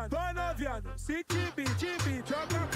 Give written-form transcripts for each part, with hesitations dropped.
Bonoviano, se tibi, joga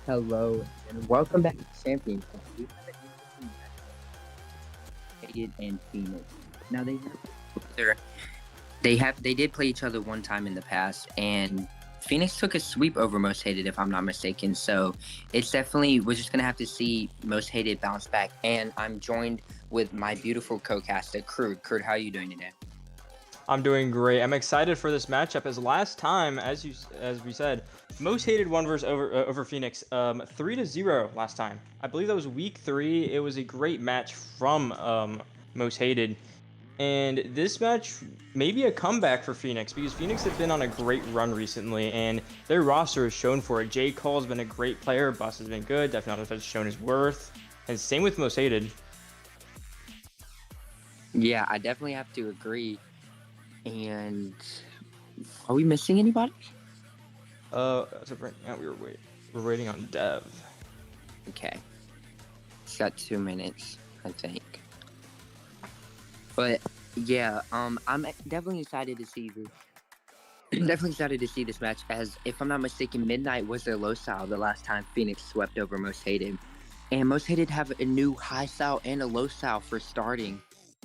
Hello and welcome back to Champions. We have an interesting matchup. Faded and Phoenix. Now they did play each other one time in the past, and Phoenix took a sweep over Most Hated, if I'm not mistaken. So it's definitely, we're just gonna have to see Most Hated bounce back. And I'm joined with my beautiful co-caster, Crude. Crude, how are you doing today? I'm doing great. I'm excited for this matchup as last time, as we said, Most Hated won versus over Phoenix 3-0 last time. I believe that was week 3. It was a great match from Most Hated. And this match may be a comeback for Phoenix because Phoenix have been on a great run recently and their roster has shown for it. J. Cole's been a great player. Bus has been good. Definitely has shown his worth. And same with Most Hated. Yeah, I definitely have to agree. And are we missing anybody? So right now we're waiting on Dev. Okay. It's got 2 minutes, I think. But yeah, I'm definitely excited to see this. Definitely excited to see this match, as if I'm not mistaken, Midnight was their low style the last time Phoenix swept over Most Hated. And Most Hated have a new high style and a low style for starting,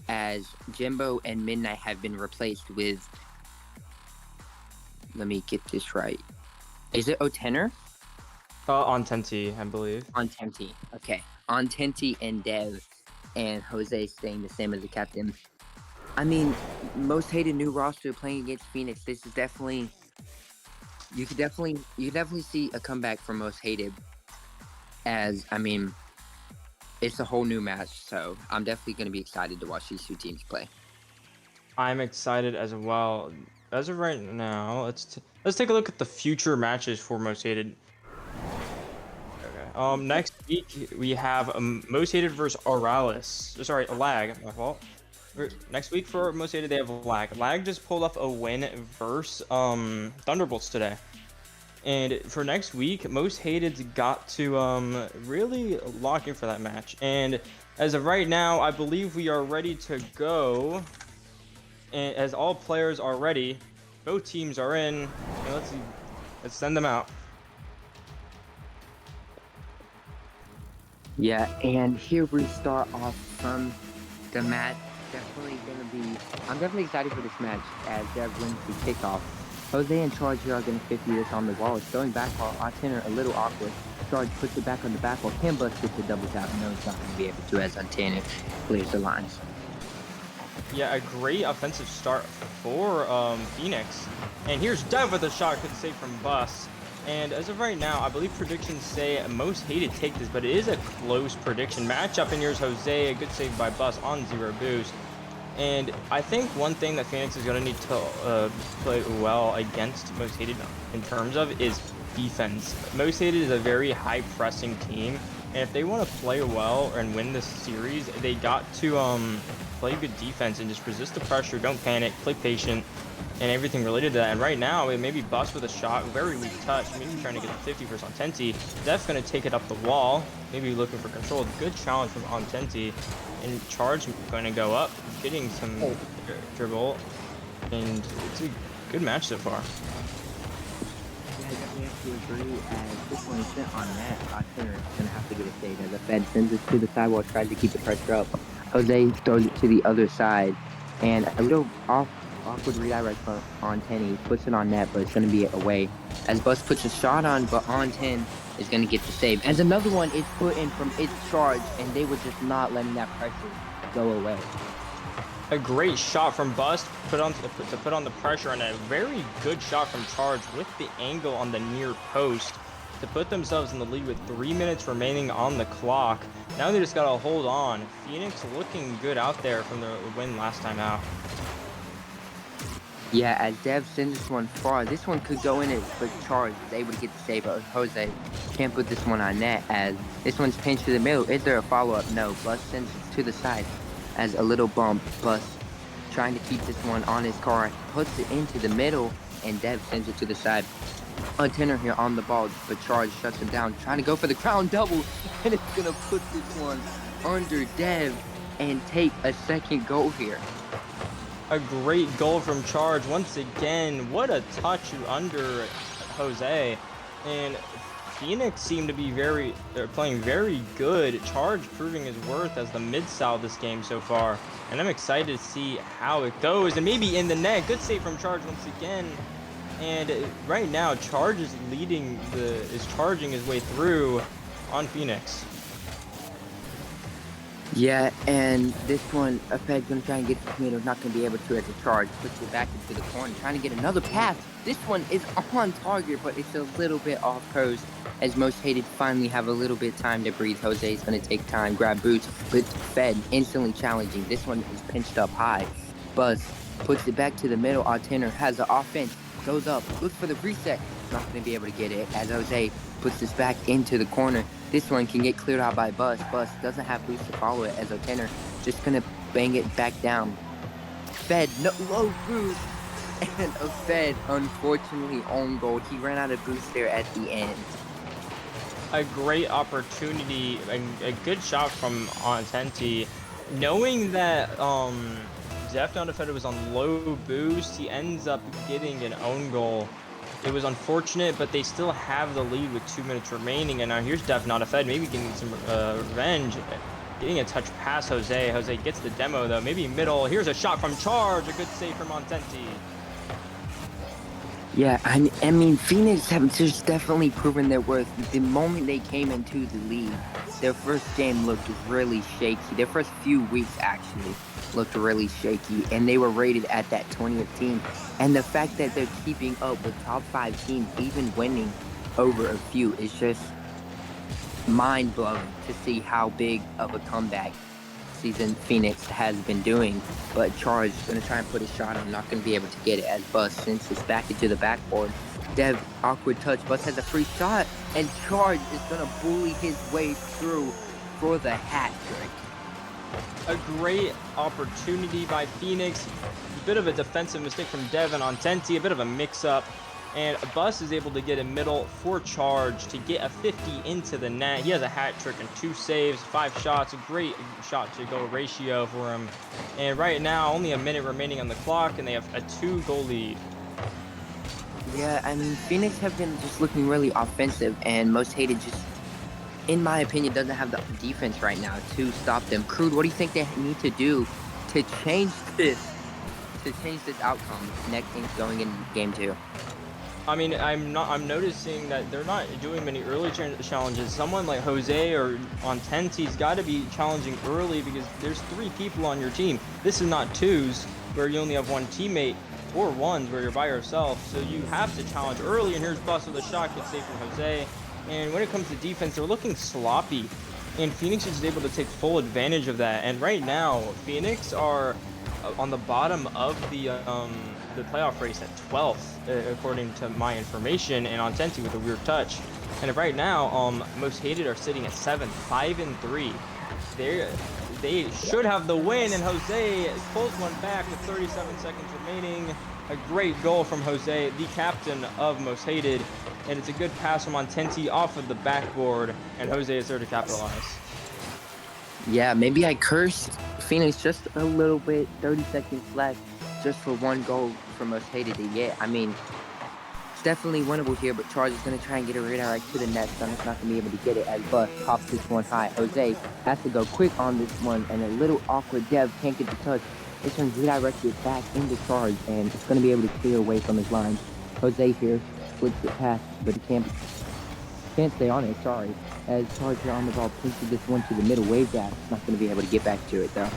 as Jimbo and Midnight have been replaced with let me get this right. Is it O'Tenner? On Tenti, I believe. On Tenti. Okay. On Tenti and Dev and Jose staying the same as the captain. I mean, most hated new roster playing against Phoenix. This is definitely you could definitely see a comeback from most hated. As I mean, it's a whole new match, so I'm definitely going to be excited to watch these two teams play. I'm excited as well. As of right now, let's take a look at the future matches for most hated. Okay. Next week we have most hated versus Oralis. Sorry, Lag. My fault. Next week for most hated they have Lag. Lag just pulled off a win versus Thunderbolts today. And for next week, most hated's got to really lock in for that match. And as of right now, I believe we are ready to go. And as all players are ready, both teams are in. And let's send them out. Yeah, and here we start off from the match. I'm definitely excited for this match as Dev wins the kickoff. Jose and Charge here are getting 50 this on the wall. It's going back while Antenna a little awkward. Charge puts it back on the back wall. Can bust it to double tap. No, he's not going to be able to as Antenna clears the lines. Yeah, a great offensive start for Phoenix. And here's Dev with a shot. Good save from Bus. And as of right now, I believe predictions say most hated take this, but it is a close prediction. Matchup, and here's Jose. A good save by Bus on 0 boost. And I think one thing that Phoenix is going to need to play well against most hated in terms of is defense. Most hated is a very high pressing team. And if they want to play well and win this series, they got to play good defense and just resist the pressure. Don't panic. Play patient. And everything related to that. And right now, it may be Bust with a shot, very weak touch, maybe trying to get the 50% on Tenti. Def's going to take it up the wall, maybe looking for control. Good challenge from on Tenti. And Charge going to go up, getting some dribble. And it's a good match so far. Yeah, I definitely have to agree. As this one is sent on net, Antenna is going to have to get a save. As the Fed sends it to the sidewalk, tries to keep the pressure up. Jose throws it to the other side. And a little awkward redirect on 10. He puts it on net, but it's going to be away. As Bus puts a shot on, but on 10 is going to get the save. As another one is put in from its Charge, and they were just not letting that pressure go away. A great shot from Bust to put on the pressure, and a very good shot from Charge with the angle on the near post to put themselves in the lead with 3 minutes remaining on the clock. Now they just got to hold on. Phoenix looking good out there from the win last time out. Yeah, as Dev sends this one far, this one could go in it, but Charge is able to get the save. But Jose can't put this one on net as this one's pinched to the middle. Is there a follow-up? No. Bus sends it to the side as a little bump. Bus trying to keep this one on his car, puts it into the middle, and Dev sends it to the side. Antenna here on the ball, but Charge shuts him down, trying to go for the crown double, and it's going to put this one under Dev and take a second goal here. A great goal from Charge once again. What a touch under Jose. And Phoenix seemed to be playing very good. Charge proving his worth as the mid-sal of this game so far. And I'm excited to see how it goes. And maybe in the net. Good save from Charge once again. And right now, Charge is charging his way through on Phoenix. Yeah, and this one, Fed's going to try and get the tomato, not going to be able to as a Charge. Puts it back into the corner, trying to get another pass. This one is on target, but it's a little bit off coast. As most hated finally have a little bit time to breathe. Jose is going to take time, grab boots, but Fed instantly challenging. This one is pinched up high. Buzz puts it back to the middle. Antenna has the offense, goes up, looks for the reset. Not going to be able to get it as Jose puts this back into the corner. This one can get cleared out by Bus. Bus doesn't have boost to follow it as O'Tenner just going to bang it back down. Fed, no low boost, and a Fed unfortunately on goal. He ran out of boost there at the end. A great opportunity, a good shot from Tenti. Knowing that Def Defender was on low boost, he ends up getting an own goal. It was unfortunate, but they still have the lead with 2 minutes remaining. And now here's Def Not a Fed, maybe getting some revenge. Getting a touch past Jose. Jose gets the demo, though. Maybe middle. Here's a shot from Charge. A good save from Montenti. Yeah, I mean, Phoenix have just definitely proven their worth. The moment they came into the league, their first game looked really shaky. Their first few weeks actually looked really shaky, and they were rated at that 20th team. And the fact that they're keeping up with top five teams, even winning over a few, is just mind blowing to see how big of a comeback season Phoenix has been doing. But Charge is going to try and put a shot. I'm not going to be able to get it as Bus since it's back into the backboard. Dev, awkward touch. Bus has a free shot, and Charge is going to bully his way through for the hat trick. A great opportunity by Phoenix. A bit of a defensive mistake from Devin on Tenti, a bit of a mix-up. And Bus is able to get a middle for Charge to get a 50 into the net. He has a hat trick and 2 saves, 5 shots. A great shot to goal ratio for him. And right now, only a minute remaining on the clock, and they have a 2-goal lead. Yeah, I mean, Phoenix have been just looking really offensive, and Most Hated just, in my opinion, doesn't have the defense right now to stop them. Crude, what do you think they need to do to change this outcome next going in game 2? I mean, I'm noticing that they're not doing many early challenges. Someone like Jose or on Tenti's got to be challenging early because there's 3 people on your team. This is not 2s where you only have 1 teammate, or 1s where you're by yourself. So you have to challenge early. And here's Bus with a shot, gets safe from Jose. And when it comes to defense, they're looking sloppy, and Phoenix is able to take full advantage of that. And right now, Phoenix are on the bottom of the playoff race at 12th, according to my information, and on Tenti with a weird touch. And right now, Most Hated are sitting at 7th, 5-3. They should have the win, and Jose pulls one back with 37 seconds remaining. A great goal from Jose, the captain of Most Hated, and it's a good pass from Tenti off of the backboard, and Jose is there to capitalize. Yeah, maybe I cursed Phoenix just a little bit. 30 seconds left just for 1 goal from Most Hated to get. I mean, it's definitely winnable here, but Charge is going to try and get a redirect to the net, so it's not going to be able to get it as Bus pops this one high. Jose has to go quick on this one, and a little awkward. Dev can't get the touch. This one's redirected back into Charge, and it's going to be able to clear away from his line. Jose here flips it past, but he can't stay on it, sorry. As Charge here on the ball pinches this one to the middle wave gap. It's not going to be able to get back to it, though.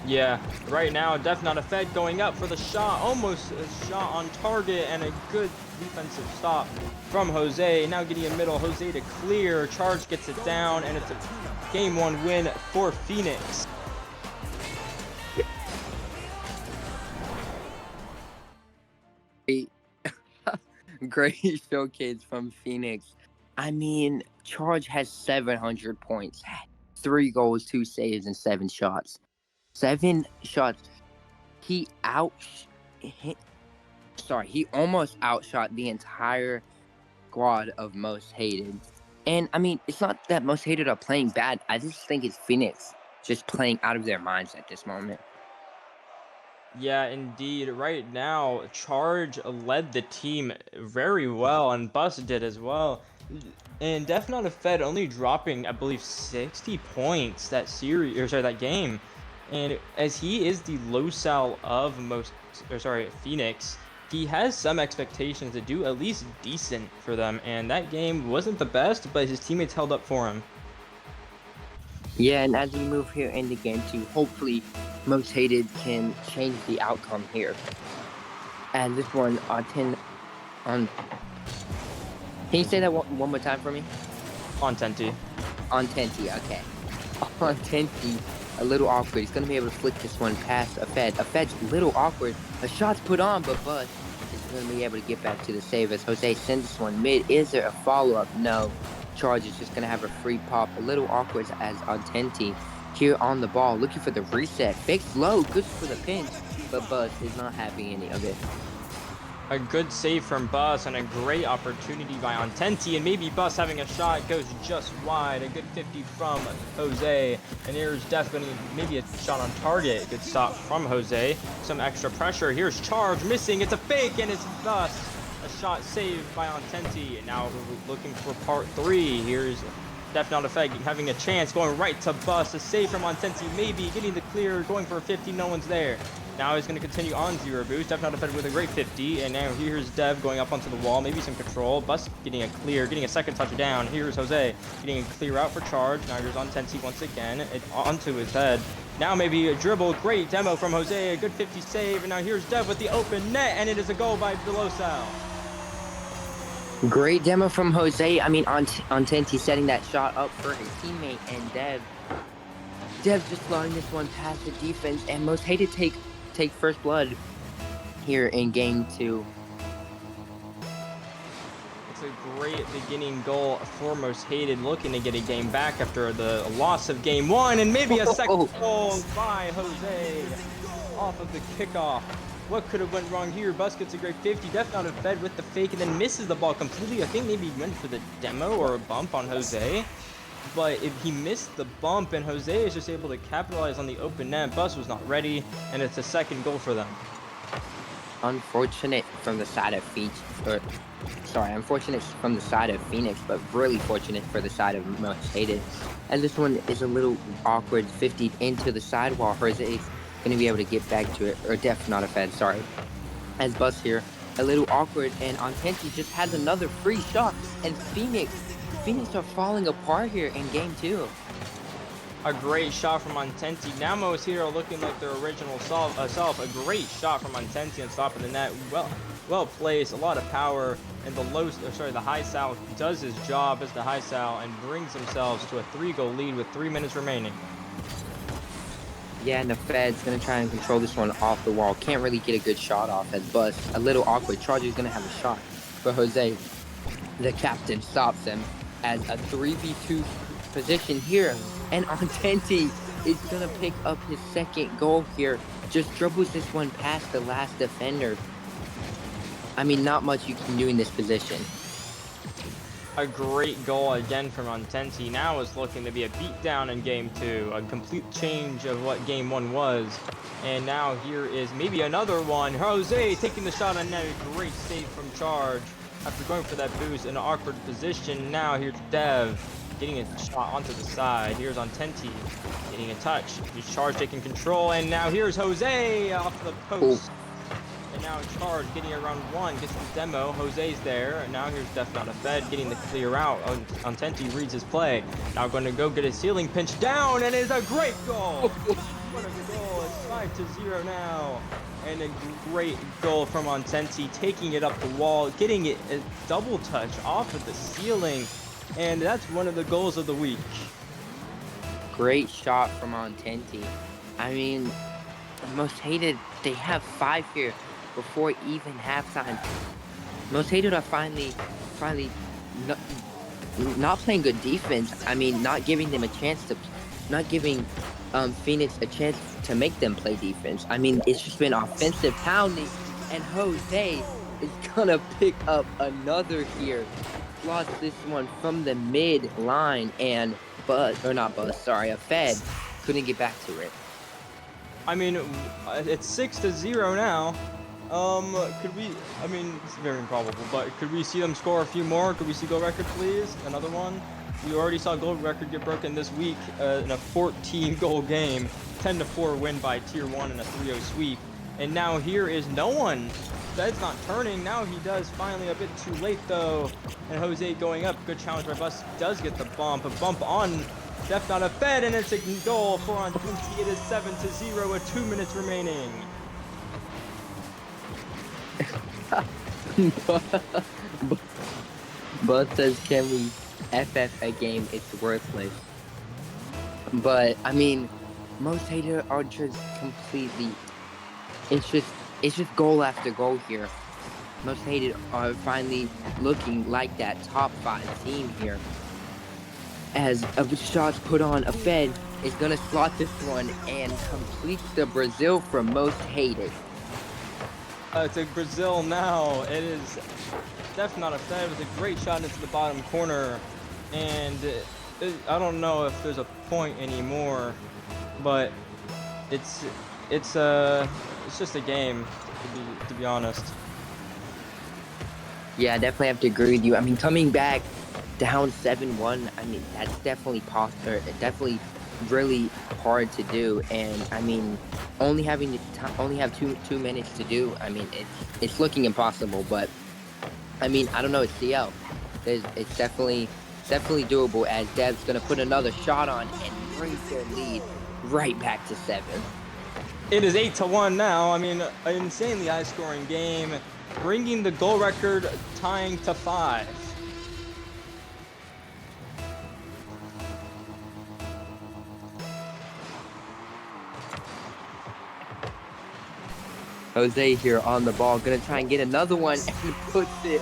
Yeah, right now, Def Not a Fed going up for the shot, almost a shot on target, and a good defensive stop from Jose. Now getting a middle, Jose to clear, Charge gets it down, and it's a game 1 win for Phoenix. Great showcase from Phoenix. I mean, Charge has 700 points, 3 goals, 2 saves, and 7 shots. 7 shots. He almost outshot the entire squad of Most Hated. And I mean, it's not that Most Hated are playing bad. I just think it's Phoenix just playing out of their minds at this moment. Yeah, indeed. Right now, Charge led the team very well, and Bus did as well. And Def Not a Fed only dropping, I believe, 60 points that game. And as he is the locale of Phoenix, he has some expectations to do at least decent for them. And that game wasn't the best, but his teammates held up for him. Yeah, and as we move here into game 2, hopefully Most Hated can change the outcome here. And this one on 10 on. Can you say that one more time for me? On Tenti. On Tenti, okay. On Tenti, a little awkward. He's gonna be able to flick this one past a Fed. A Fed's a little awkward. A shot's put on, but Bus is gonna be able to get back to the save as Jose sends this one mid. Is there a follow-up? No. Charge is just going to have a free pop. A little awkward as Tenti here on the ball, looking for the reset. Fakes low, good for the pinch, but Bus is not having any of it. A good save from Bus and a great opportunity by Tenti, and maybe Bus having a shot goes just wide. A good 50 from Jose, and here's definitely maybe a shot on target. Good stop from Jose. Some extra pressure. Here's Charge missing. It's a fake, and it's Bus. A shot saved by Tenti, and now we're looking for part 3. Here's Def Not a Fed having a chance, going right to Bus. A save from Tenti, maybe getting the clear, going for a 50. No one's there. Now he's going to continue on 0 boost. Dev not a fed with a great 50. And now here's Dev going up onto the wall. Maybe some control. Bus getting a clear, getting a second touch down. Here's Jose getting a clear out for charge. Now here's on Tenty once again. It onto his head. Now maybe a dribble. Great demo from Jose. A good 50 save. And now here's Dev with the open net. And it is a goal by Delosal. Great demo from Jose. I mean, on Tenty setting that shot up for his teammate, and Dev just slotting this one past the defense, and Most Hated take first blood here in game 2. It's a great beginning goal for Most Hated, looking to get a game back after the loss of game 1, and maybe a second goal by Jose off of the kickoff. What could have went wrong here? Bus gets a great 50. Def not a fed with the fake and then misses the ball completely. I think maybe he went for the demo or a bump on Jose. But if he missed the bump and Jose is just able to capitalize on the open net, Bus was not ready, and it's a second goal for them. Unfortunate from the side of unfortunate from the side of Phoenix, but really fortunate for the side of Most Hated. And this one is a little awkward, 50 into the sidewall. Jose is going to be able to get back to it, or Def not a fed, sorry. As Bus here, a little awkward, and Tenty just has another free shot, and Phoenix are falling apart here in game 2. A great shot from Tenty. Now Most Hated are looking like their original self. A great shot from Tenty and stopping the net. Well placed, a lot of power, and the high Sal does his job as the high Sal and brings themselves to a 3-goal lead with 3 minutes remaining. Yeah, and the Fed's going to try and control this one off the wall. Can't really get a good shot off as Bus. A little awkward. Charger's going to have a shot. But Jose, the captain, stops him as a 3v2 position here. And Tenty is going to pick up his second goal here. Just dribbles this one past the last defender. I mean, not much you can do in this position. A great goal again from Tenty. Now is looking to be a beatdown in game 2. A complete change of what game 1 was. And now here is maybe another one. Jose taking the shot on net. A great save from charge after going for that boost in an awkward position. Now here's Dev getting a shot onto the side. Here's Tenty getting a touch. He's charge taking control. And now here's Jose off the post. And now Charge getting around 1, gets the demo. Jose's there. And now here's Def not a fed getting the clear out. Tenty reads his play. Now going to go get his ceiling pinch down, and it's a great goal. What a goal. It's 5-0 now. And a great goal from Tenty, taking it up the wall, getting it a double touch off of the ceiling. And that's one of the goals of the week. Great shot from Tenty. I mean, Most Hated, they have 5 here before even halftime. Most Hated are finally not playing good defense. I mean, not giving Phoenix a chance to make them play defense. I mean, it's just been offensive pounding, and Jose is gonna pick up another here. Lost this one from the mid line, and a Fed couldn't get back to it. I mean, it's 6-0 now. I mean, it's very improbable, but could we see them score a few more? Could we see goal record, please? Another one? We already saw goal record get broken this week in a 14-goal game, 10-4 win by Tier 1 in a 3-0 sweep. And now here is no one. Fed's not turning. Now he does finally, a bit too late though. And Jose going up. Good challenge by Bus. Does get the bump. A bump on Def not a fed, and it's a goal for Tenty. It is 7-0 with 2 minutes remaining. Bus says, can we FF a game? It's worthless. But I mean, Most Hated are just completely. It's just goal after goal here. Most Hated are finally looking like that top 5 team here. As a shot's put on, a Fed is gonna slot this one and completes the Brazil from Most Hated. It's a Brazil now. It is definitely not a Fed. It was a great shot into the bottom corner, and I don't know if there's a point anymore, but it's just a game, to be honest. Yeah, I definitely have to agree with you. I mean, coming back down 7-1, I mean, that's definitely possible. Definitely really hard to do, and I mean, only having the only have 2 minutes to do. I mean, it's looking impossible, but I mean, I don't know. It's CL. It's definitely doable. As Dev's gonna put another shot on and brings their lead right back to 7. It is 8-1 now. I mean, an insanely high-scoring game, bringing the goal record tying to 5. Jose here on the ball, gonna try and get another one and puts it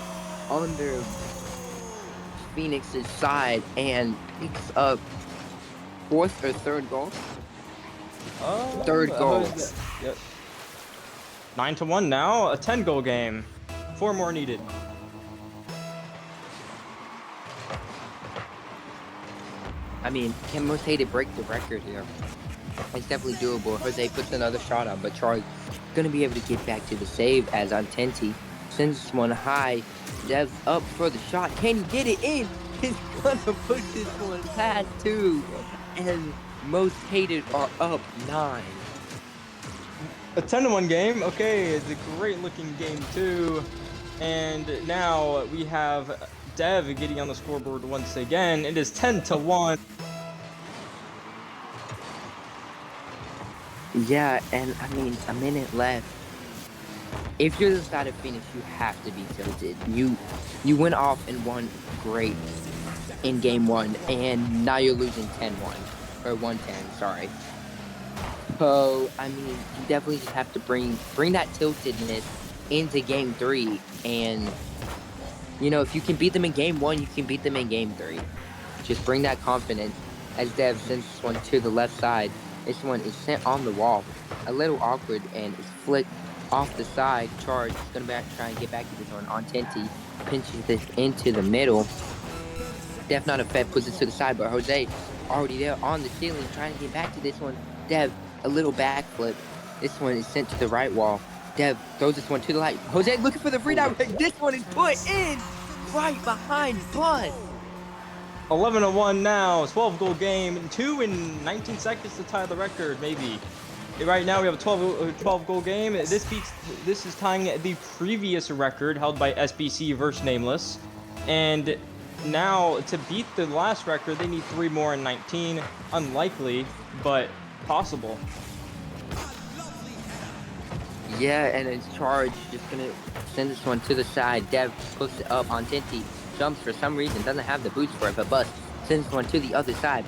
under Phoenix's side and picks up 4th or 3rd goal. Third goal. Yep. 9-1 now. A 10-goal game. 4 more needed. I mean, can most hated break the record here? It's definitely doable. Jose puts another shot up, but Charles gonna be able to get back to the save as Antenti sends this one high. Dev's up for the shot. Can he get it in? He's gonna push this one past 2. And most hated are up 9. A 10-1 game. Okay, it's a great looking game too. And now we have Dev getting on the scoreboard once again. It is 10-1. Yeah, and I mean, a minute left. If you're the side of Phoenix, you have to be tilted. You went off and won great in game 1, and now you're losing 10-1 or 1-10. Sorry. So I mean, you definitely just have to bring that tiltedness into game 3, and you know, if you can beat them in game 1, you can beat them in game 3. Just bring that confidence. As Dev sends this one to the left side. This one is sent on the wall. A little awkward and is flicked off the side. Charge is going to try and get back to this one. Antenti pinches this into the middle. Dev not a Fed puts it to the side, but Jose already there on the ceiling trying to get back to this one. Dev, a little backflip. This one is sent to the right wall. Dev throws this one to the right. Jose looking for the free direct. This one is put in right behind Bud. 11-1 now, 12-goal game, 2 in 19 seconds to tie the record, maybe. Right now we have a 12-goal game. This is tying the previous record held by SBC versus Nameless. And now to beat the last record, they need 3 more in 19. Unlikely, but possible. Yeah, and it's Charge just gonna send this one to the side. Dev puts it up. Antenti jumps for some reason, doesn't have the boots for it, but Bust sends one to the other side.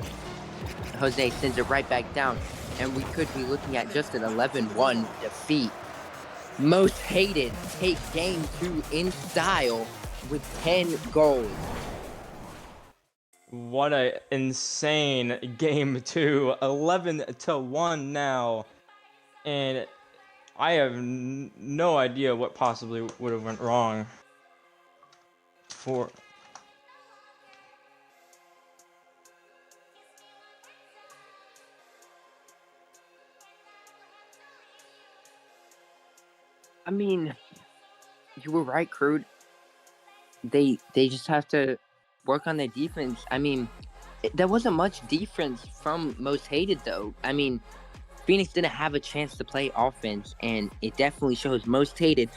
Jose sends it right back down, and we could be looking at just an 11-1 defeat. Most hated take game 2 in style with 10 goals. What a insane game 2, 11-1 now, and I have no idea what possibly would have went wrong. I mean, you were right, Crude. They just have to work on their defense. I mean, there wasn't much defense from Most Hated, though. I mean, Phoenix didn't have a chance to play offense, and it definitely shows. Most Hated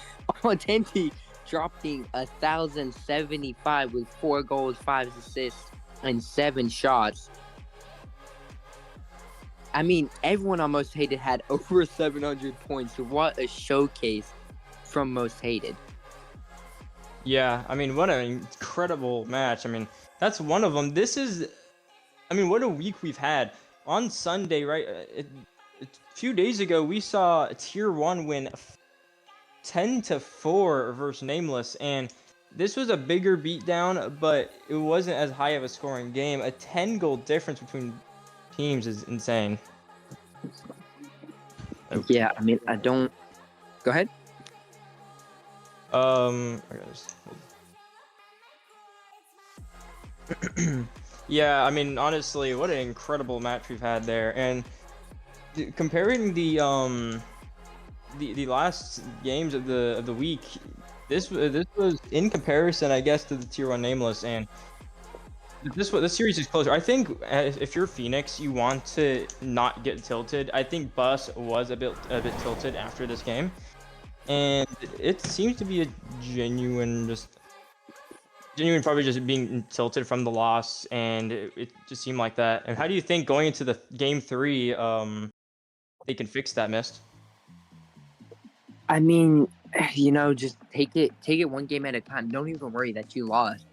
Antenti dropping 1,075 with 4 goals, 5 assists, and 7 shots. I mean, everyone on Most Hated had over 700 points. What a showcase from Most Hated. Yeah, I mean, what an incredible match. I mean, that's one of them. What a week we've had. On Sunday, right, a few days ago, we saw Tier 1 win 10-4 versus Nameless, and this was a bigger beatdown, but it wasn't as high of a scoring game. A 10-goal difference between teams is insane. Yeah, I mean, I don't... Go ahead. Yeah, I mean, honestly, what an incredible match we've had there. And comparing the last games of the week, this was in comparison, I guess, to the Tier 1 Nameless, and this series is closer. I think if you're Phoenix, you want to not get tilted. I think Bus was a bit tilted after this game, and it seems to be a genuine probably just being tilted from the loss, and it just seemed like that. And how do you think going into the game 3, they can fix that, Mist? I mean, just take it one game at a time. Don't even worry that you lost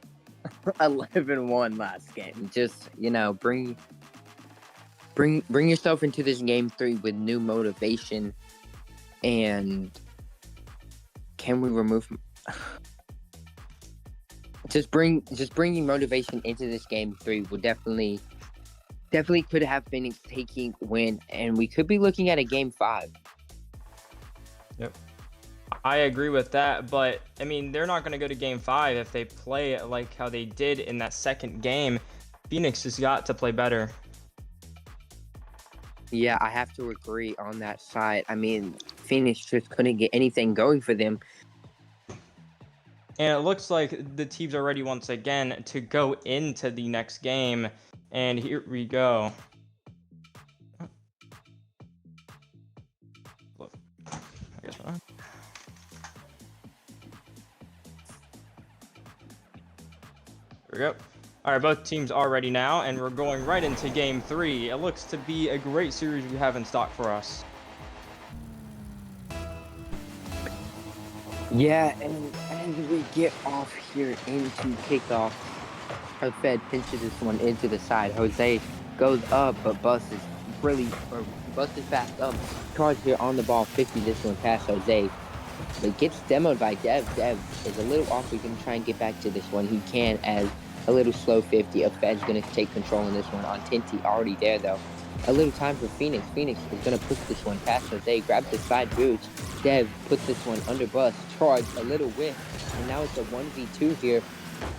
11-1 last game. Just, bring yourself into this game 3 with new motivation. And can we remove bringing motivation into this game 3 will definitely could have Phoenix taking win, and we could be looking at a game 5. Yep. I agree with that, but I mean, they're not going to go to game 5 if they play like how they did in that second game. Phoenix has got to play better. Yeah, I have to agree on that side. I mean, Phoenix just couldn't get anything going for them. And it looks like the teams are ready once again to go into the next game. And here we go. I guess not. Here we go. All right, both teams are ready now, and we're going right into game 3. It looks to be a great series we have in stock for us. Yeah, and as we get off here into kickoff, Fed pinches this one into the side. Jose goes up, but Bus is fast up. Charge here on the ball, 50 this one past Jose. But gets demoed by Dev. Dev is a little off. We can try and get back to this one. He can, as a little slow 50. Fed's going to take control in this one. On Tinty, already there though. A little time for Phoenix. Phoenix is going to push this one past Jose. Grabs the side boots. Dev puts this one under Bus. Charge, a little whiff. And now it's a 1v2 here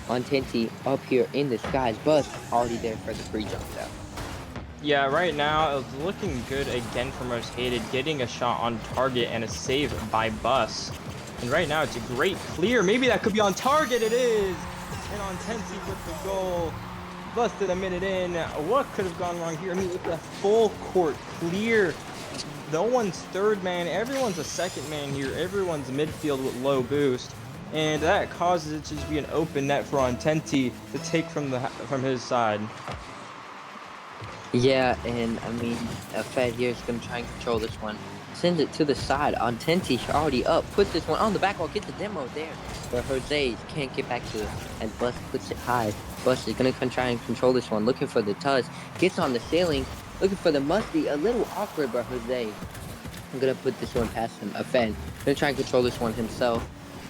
on Tinty up here in the skies. Bus already there for the free jump though. Yeah, right now it's looking good again for Most Hated, getting a shot on target and a save by Bus. And right now it's a great clear. Maybe that could be on target. It is. And on Tinty with the goal. Busted a minute in. What could have gone wrong here? I mean, with the full court clear. No one's third man. Everyone's a second man here. Everyone's midfield with low boost. And that causes it to just be an open net for Ontenti to take from his side. Yeah, and I mean, Fed here is going to try and control this one. Sends it to the side. Ontenti already up. Puts this one on the back wall. Gets the demo there. But Jose can't get back to it. And Bus puts it high. Bus is going to try and control this one. Looking for the touch. Gets on the ceiling. Looking for the musty. A little awkward, but Jose. I'm going to put this one past him. Fed. Going to try and control this one himself.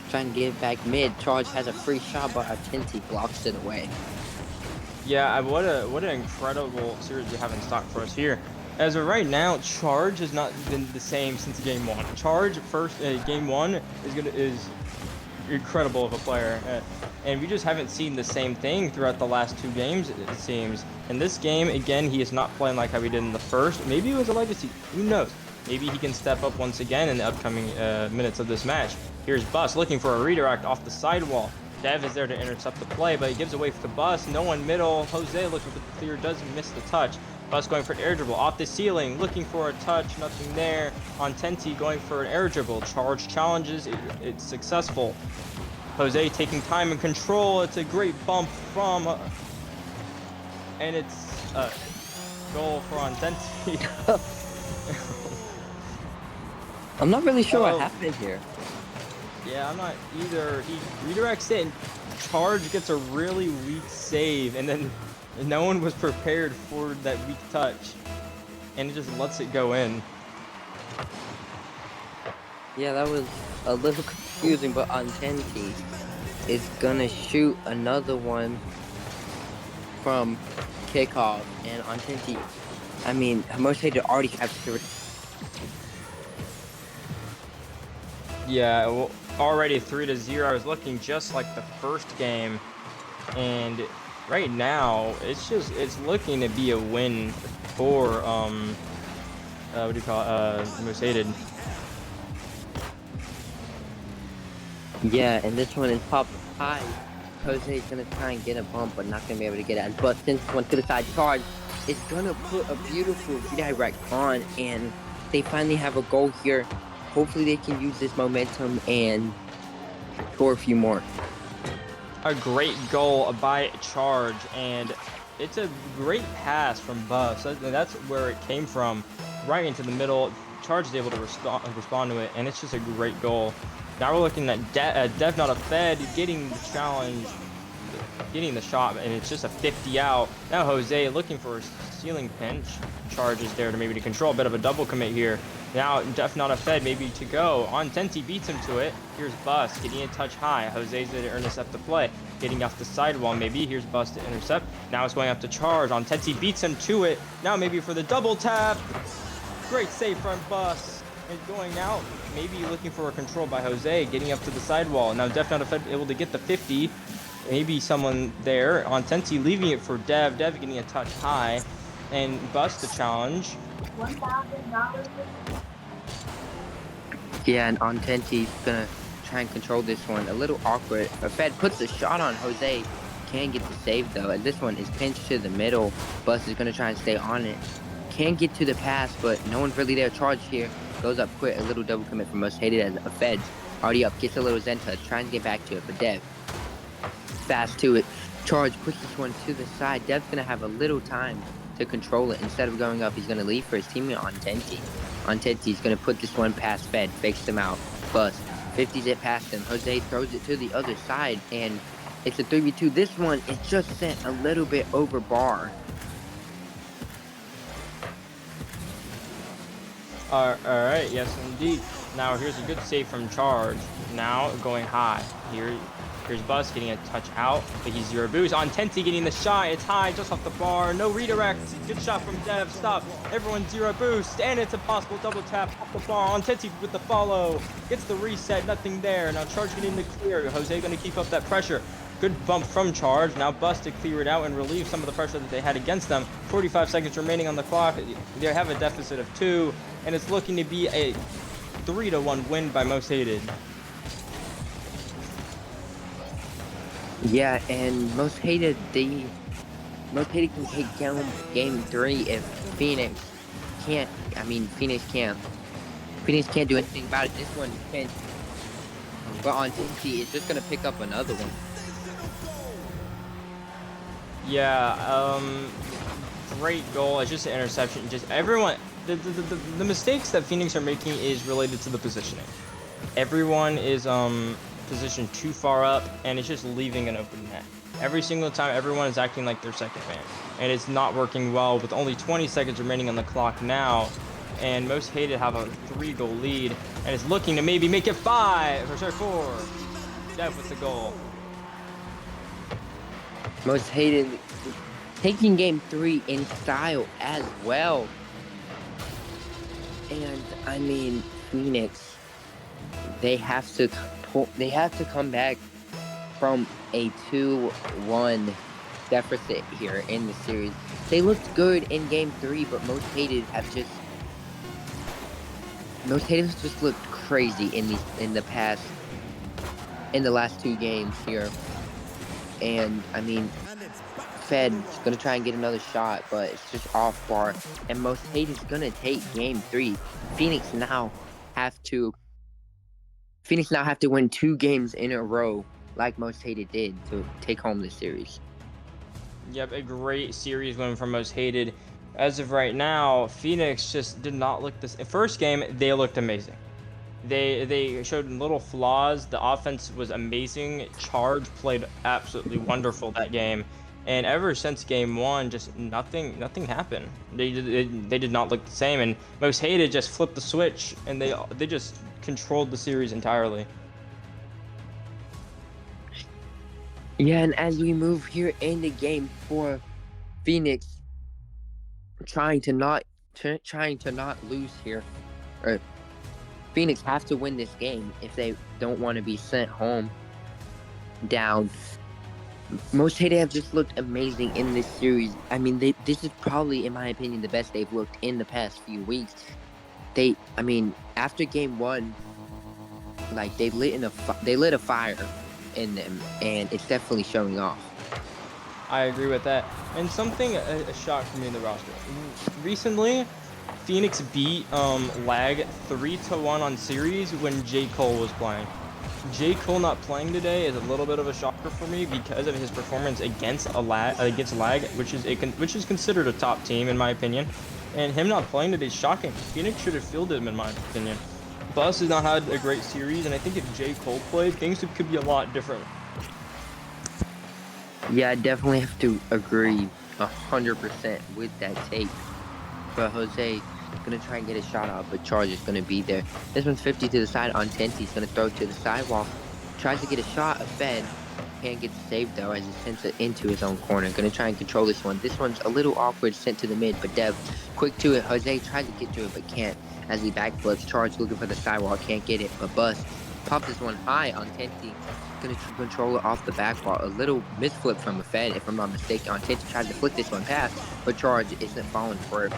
Trying to get back mid. Charge has a free shot, but Tinty blocks it away. Yeah, what an incredible series we have in stock for us here. As of right now, Charge has not been the same since game 1. Charge game 1 is incredible of a player, and we just haven't seen the same thing throughout the last 2 games, it seems. In this game, again, he is not playing like how he did in the first. Maybe it was a legacy. Who knows? Maybe he can step up once again in the upcoming minutes of this match. Here's Bus looking for a redirect off the sidewall. Dev is there to intercept the play, but he gives away for Bus. No one middle. Jose looking for the clear, does miss the touch. Bus going for an air dribble off the ceiling, looking for a touch, nothing there. Ontenti going for an air dribble. Charge challenges, it's successful. Jose taking time and control. It's a great bump from, and it's a goal for Ontenti. I'm not really sure what happened here. Yeah, I'm not either. He redirects it, and Charge gets a really weak save, and then no one was prepared for that weak touch, and it just lets it go in. Yeah, that was a little confusing, but Ontenti is gonna shoot another one from kickoff, and Ontenti, I mean, Most Hated already have 3. Yeah, well, already 3-0. I was looking just like the first game, and right now it's looking to be a win for what do you call it? Most Hated. Yeah, and this one is popped high Jose is going to try and get a bump, but not going to be able to get it. But since one to the side charge, it's going to put a beautiful redirect on, and they finally have a goal here. Hopefully they can use this momentum and score a few more. A great goal by Charge, and it's a great pass from Buff. So that's where it came from, right into the middle. Charge is able to respond to it, and it's just a great goal. Now we're looking at Dev Not a Fed getting the challenge, getting the shot, and it's just a 50 out. Now Jose looking for a ceiling pinch. Charge is there to maybe to control a bit of a double commit here. Now Def Not a Fed maybe to go. On Tenti beats him to it. Here's Bust getting a touch high. Jose's there to intercept the play. Getting off the sidewall maybe. Here's Bust to intercept. Now it's going up to Charge. On Tenti beats him to it. Now maybe for the double tap. Great save from Bust. And going out. Maybe looking for a control by Jose. Getting up to the sidewall. Now Def Not a Fed able to get the 50. Maybe someone there. On Tenti leaving it for Dev. Dev getting a touch high. And Bust the challenge. $1,000. Yeah, and on Tenti's gonna try and control this one. A little awkward. A Fed puts a shot on Jose. Can get the save though. And this one is pinched to the middle. Bust is gonna try and stay on it. Can get to the pass, but no one's really there. Charge here. Goes up quick. A little double commit from Most Hated as a Fed. Already up. Gets a little Zen touch. Trying to get back to it. But Dev. Fast to it. Charge pushes this one to the side. Dev's gonna have a little time to control it. Instead of going up, he's going to leave for his teammate on Tenti. On Tenti, he's going to put this one past Fed, fakes him out, Bust, 50s it past him. Jose throws it to the other side, and it's a 3v2. This one is just sent a little bit over bar. Alright, yes indeed. Now here's a good save from Charge. Now going high. Here's Bust getting a touch out, but he's 0 boost. On Tenti getting the shot, it's high, just off the bar, no redirect. Good shot from Dev, stop. Everyone 0 boost, and it's a possible double tap off the bar. On Tenti with the follow, gets the reset, nothing there. Now Charge getting the clear. Jose gonna keep up that pressure. Good bump from Charge. Now Bust to clear it out and relieve some of the pressure that they had against them. 45 seconds remaining on the clock. They have a deficit of 2, and it's looking to be a 3-1 win by Most Hated. Yeah, and Most Hated can take down game 3 if Phoenix can't. Phoenix can't do anything about it. This one can't. But on Tenti, it's just gonna pick up another one. Yeah, great goal. It's just an interception. Just everyone, the mistakes that Phoenix are making is related to the positioning. Everyone is positioned too far up, and it's just leaving an open net. Every single time, everyone is acting like their second man, and it's not working well with only 20 seconds remaining on the clock now. And Most Hated have a 3-goal lead, and it's looking to maybe make it 4. Dev with the goal. Most Hated taking game 3 in style as well. And Phoenix, they have to come back from a 2-1 deficit here in the series. They looked good in game 3, but Most Hated has just looked crazy in the last 2 games here. And Fed's gonna try and get another shot, but it's just off bar. And Most Hated is gonna take game 3. Phoenix now have to win 2 games in a row, like Most Hated did, to take home this series. Yep, a great series win from Most Hated. As of right now, Phoenix just did not look this. First game, they looked amazing. They showed little flaws. The offense was amazing. Charge played absolutely wonderful that game. And ever since game 1, just nothing happened. They did not look the same. And Most Hated just flipped the switch, and they just controlled the series entirely. Yeah, and as we move here into game 4, Phoenix trying to not lose here. Phoenix have to win this game if they don't want to be sent home down. Most Hated have just looked amazing in this series. This is probably, in my opinion, the best they've looked in the past few weeks. After game 1, like they lit a fire, in them, and it's definitely showing off. I agree with that. And something a shock for me in the roster. Recently, Phoenix beat Lag 3-1 on series when J. Cole was playing. J. Cole not playing today is a little bit of a shocker for me because of his performance against Lag, which is considered a top team in my opinion. And him not playing today is shocking. Phoenix should have fielded him in my opinion. Bus has not had a great series, and I think if J. Cole played, things could be a lot different. Yeah, I definitely have to agree 100% with that take. But Jose gonna try and get a shot off, but Charge is gonna be there. This one's 50 to the side on Tenty. He's gonna throw it to the sidewalk. Tries to get a shot, a fed. Can't get the save though as he sends it into his own corner. Gonna try and control this one. This one's a little awkward, sent to the mid, but Dev quick to it. Jose tries to get to it, but can't as he backflips. Charge looking for the sidewalk, can't get it, but Bus pops this one high on Tenty. Gonna control it off the back wall. A little misflip from a fed, if I'm not mistaken. On Tenty tries to flick this one past, but Charge isn't falling for it.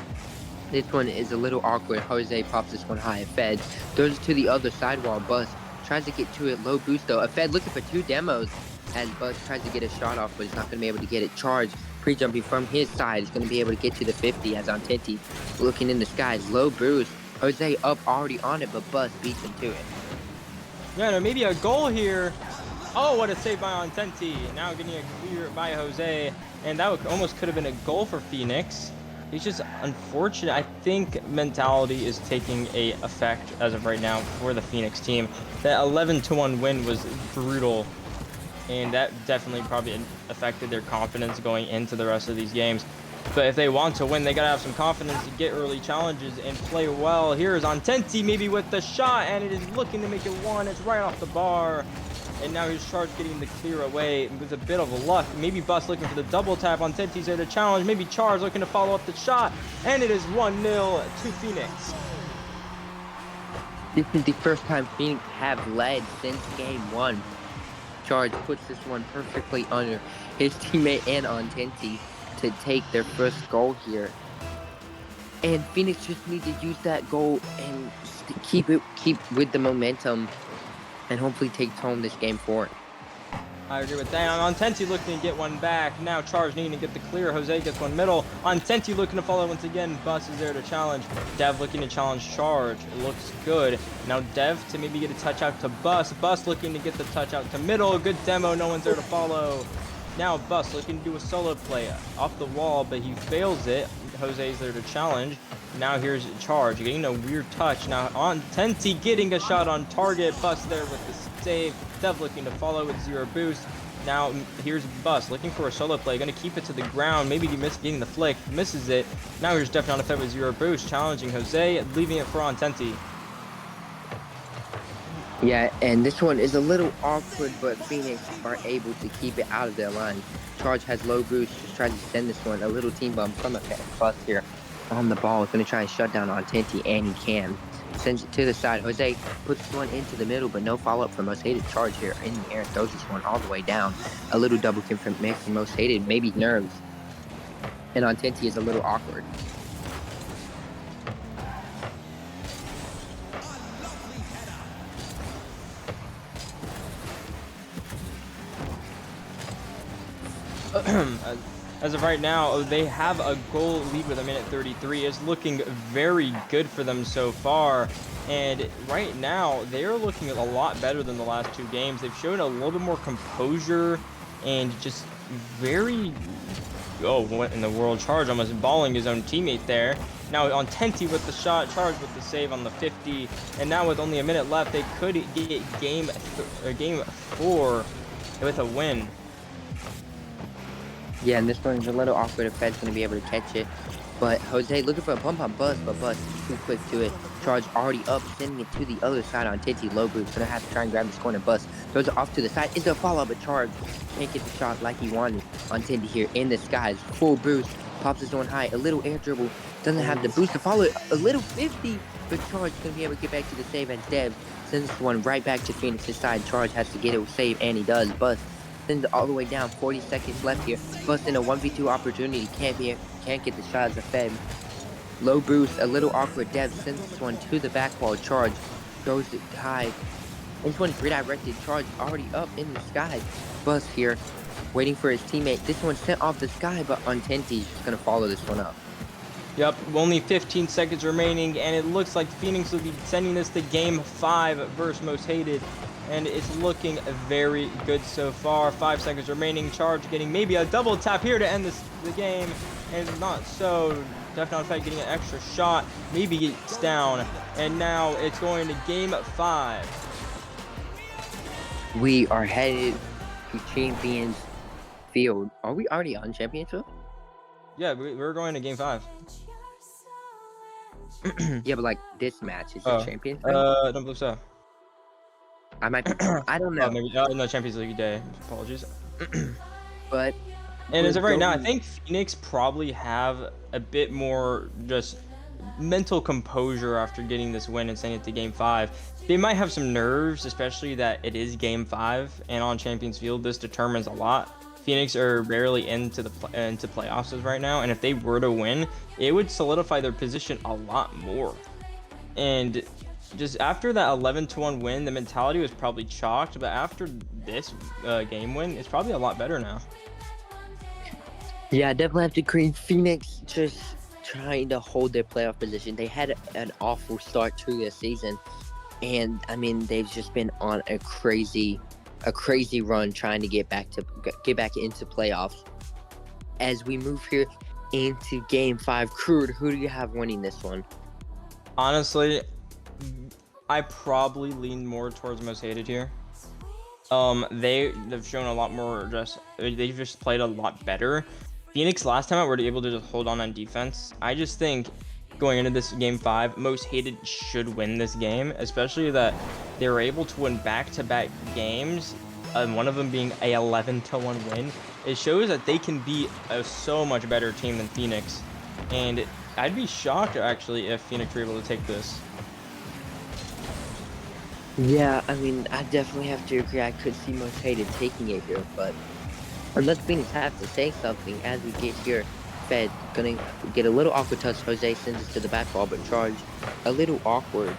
This one is a little awkward. Jose pops this one high. A fed throws it to the other sidewall. Bus tries to get to it. Low boost though. A fed looking for two demos as Bus tries to get a shot off, but he's not going to be able to get it. Charge pre-jumping from his side is going to be able to get to the 50 as Antenti looking in the skies. Low boost. Jose up already on it, but Bus beats him to it. Yeah, no, maybe a goal here. Oh, what a save by Antenti. Now getting a clear by Jose, and that almost could have been a goal for Phoenix. It's just unfortunate. I think mentality is taking a effect as of right now for the Phoenix team. That 11-1 win was brutal, and that definitely probably affected their confidence going into the rest of these games. But if they want to win, they gotta have some confidence to get early challenges and play well. Here is Antenti maybe with the shot, and it is looking to make it one. It's right off the bar. And now he's Charge getting the clear away with a bit of luck. Maybe Bus looking for the double tap on Tenti's there to challenge. Maybe Charge looking to follow up the shot. And it is 1-0 to Phoenix. This is the first time Phoenix have led since game one. Charge puts this one perfectly under his teammate and on Tenti to take their first goal here. And Phoenix just need to use that goal and keep with the momentum and hopefully takes home this game for it. I agree with that. Antenti looking to get one back. Now Charge needing to get the clear. Jose gets one middle. Antenti looking to follow once again. Bus is there to challenge. Dev looking to challenge Charge. It looks good. Now Dev to maybe get a touch out to Bus. Bus looking to get the touch out to middle. Good demo. No one's there to follow. Now Bus looking to do a solo play off the wall, but he fails it. Jose's there to challenge. Now here's Charge getting a weird touch. Now Antenti getting a shot on target. Bus there with the save. Dev looking to follow with zero boost. Now here's Bus looking for a solo play. Going to keep it to the ground. Maybe he missed getting the flick. Misses it. Now here's Dev on a fed with zero boost. Challenging Jose. Leaving it for Antenti. Yeah, and this one is a little awkward, but Phoenix are able to keep it out of their line. Charge has low boost, just trying to send this one. A little team bump from a Bus here on the ball. Is going to try and shut down Antenti, and he can. Sends it to the side. Jose puts this one into the middle, but no follow-up from Most Hated. Charge here in the air, throws this one all the way down. A little double kick from Most Hated, maybe nerves. And Antenti is a little awkward. As of right now, they have a goal lead with a minute 33. It's looking very good for them so far. And right now, they're looking a lot better than the last two games. They've shown a little bit more composure and just very... Oh, what in the world? Charge almost balling his own teammate there. Now on Tenti with the shot, Charge with the save on the 50. And now with only a minute left, they could get game 4 with a win. Yeah, and this one's a little awkward if Fed's going to be able to catch it. But Jose looking for a bump on Bus, but Bus too quick to it. Charge already up, sending it to the other side on Tenti. Low boost, going to have to try and grab this corner. Bus throws it off to the side. Is there a follow-up, but Charge can't get the shot like he wanted on Tenti here in the skies. Full boost, pops his one high. A little air dribble, doesn't have the boost to follow it. A little 50, but Charge going to be able to get back to the save as Dev sends this one right back to Phoenix's side. Charge has to get it save, and he does. Bus sends it all the way down. 40 seconds left here. Bus in a 1v2 opportunity. Can't get the shot as a Fed. Low boost, a little awkward. Dev sends this one to the back wall. Charge throws it high. This one's redirected. Charge already up in the sky. Buzz here, waiting for his teammate. This one's sent off the sky, but Untenti's just gonna follow this one up. Yep, only 15 seconds remaining, and it looks like Phoenix will be sending this to Game 5 versus Most Hated, and it's looking very good so far. 5 seconds remaining. Charge getting maybe a double tap here to end the game, and not so. Definitely Fed getting an extra shot, maybe gets down, and now it's going to Game 5. We are headed to Champions Field. Are we already on Champions Field? Yeah, we're going to Game 5. Yeah, but like this match is Oh, the Champions I Field? don't believe so. I might. I don't know. Oh, maybe no, Champions League day. Apologies. But And as of we're right now, I going- think Phoenix probably have a bit more just mental composure after getting this win and sending it to Game 5. They might have some nerves, especially that it is Game 5, and on Champions Field, this determines a lot. Phoenix are rarely into playoffs as right now, and if they were to win, it would solidify their position a lot more. And just after that 11-1 win, the mentality was probably chalked, but after this game win, it's probably a lot better now. Yeah, definitely have to agree. Phoenix just trying to hold their playoff position. They had an awful start to the season, and I mean they've just been on a crazy run trying to get back into playoffs. As we move here into Game 5, Crude, who do you have winning this one? Honestly, I probably lean more towards Most Hated here. They've shown a lot more. They've just played a lot better. Phoenix last time out were able to just hold on defense. I just think going into this Game 5, Most Hated should win this game, especially that they were able to win back-to-back games, and one of them being a 11-1 win. It shows that they can be a so much better team than Phoenix, and I'd be shocked actually if Phoenix were able to take this. Yeah, I mean, I definitely have to agree. I could see Most Hated taking it here, but unless Phoenix have to say something as we get here, Fed gonna get a little awkward touch. Jose sends it to the back wall, but Charge a little awkward.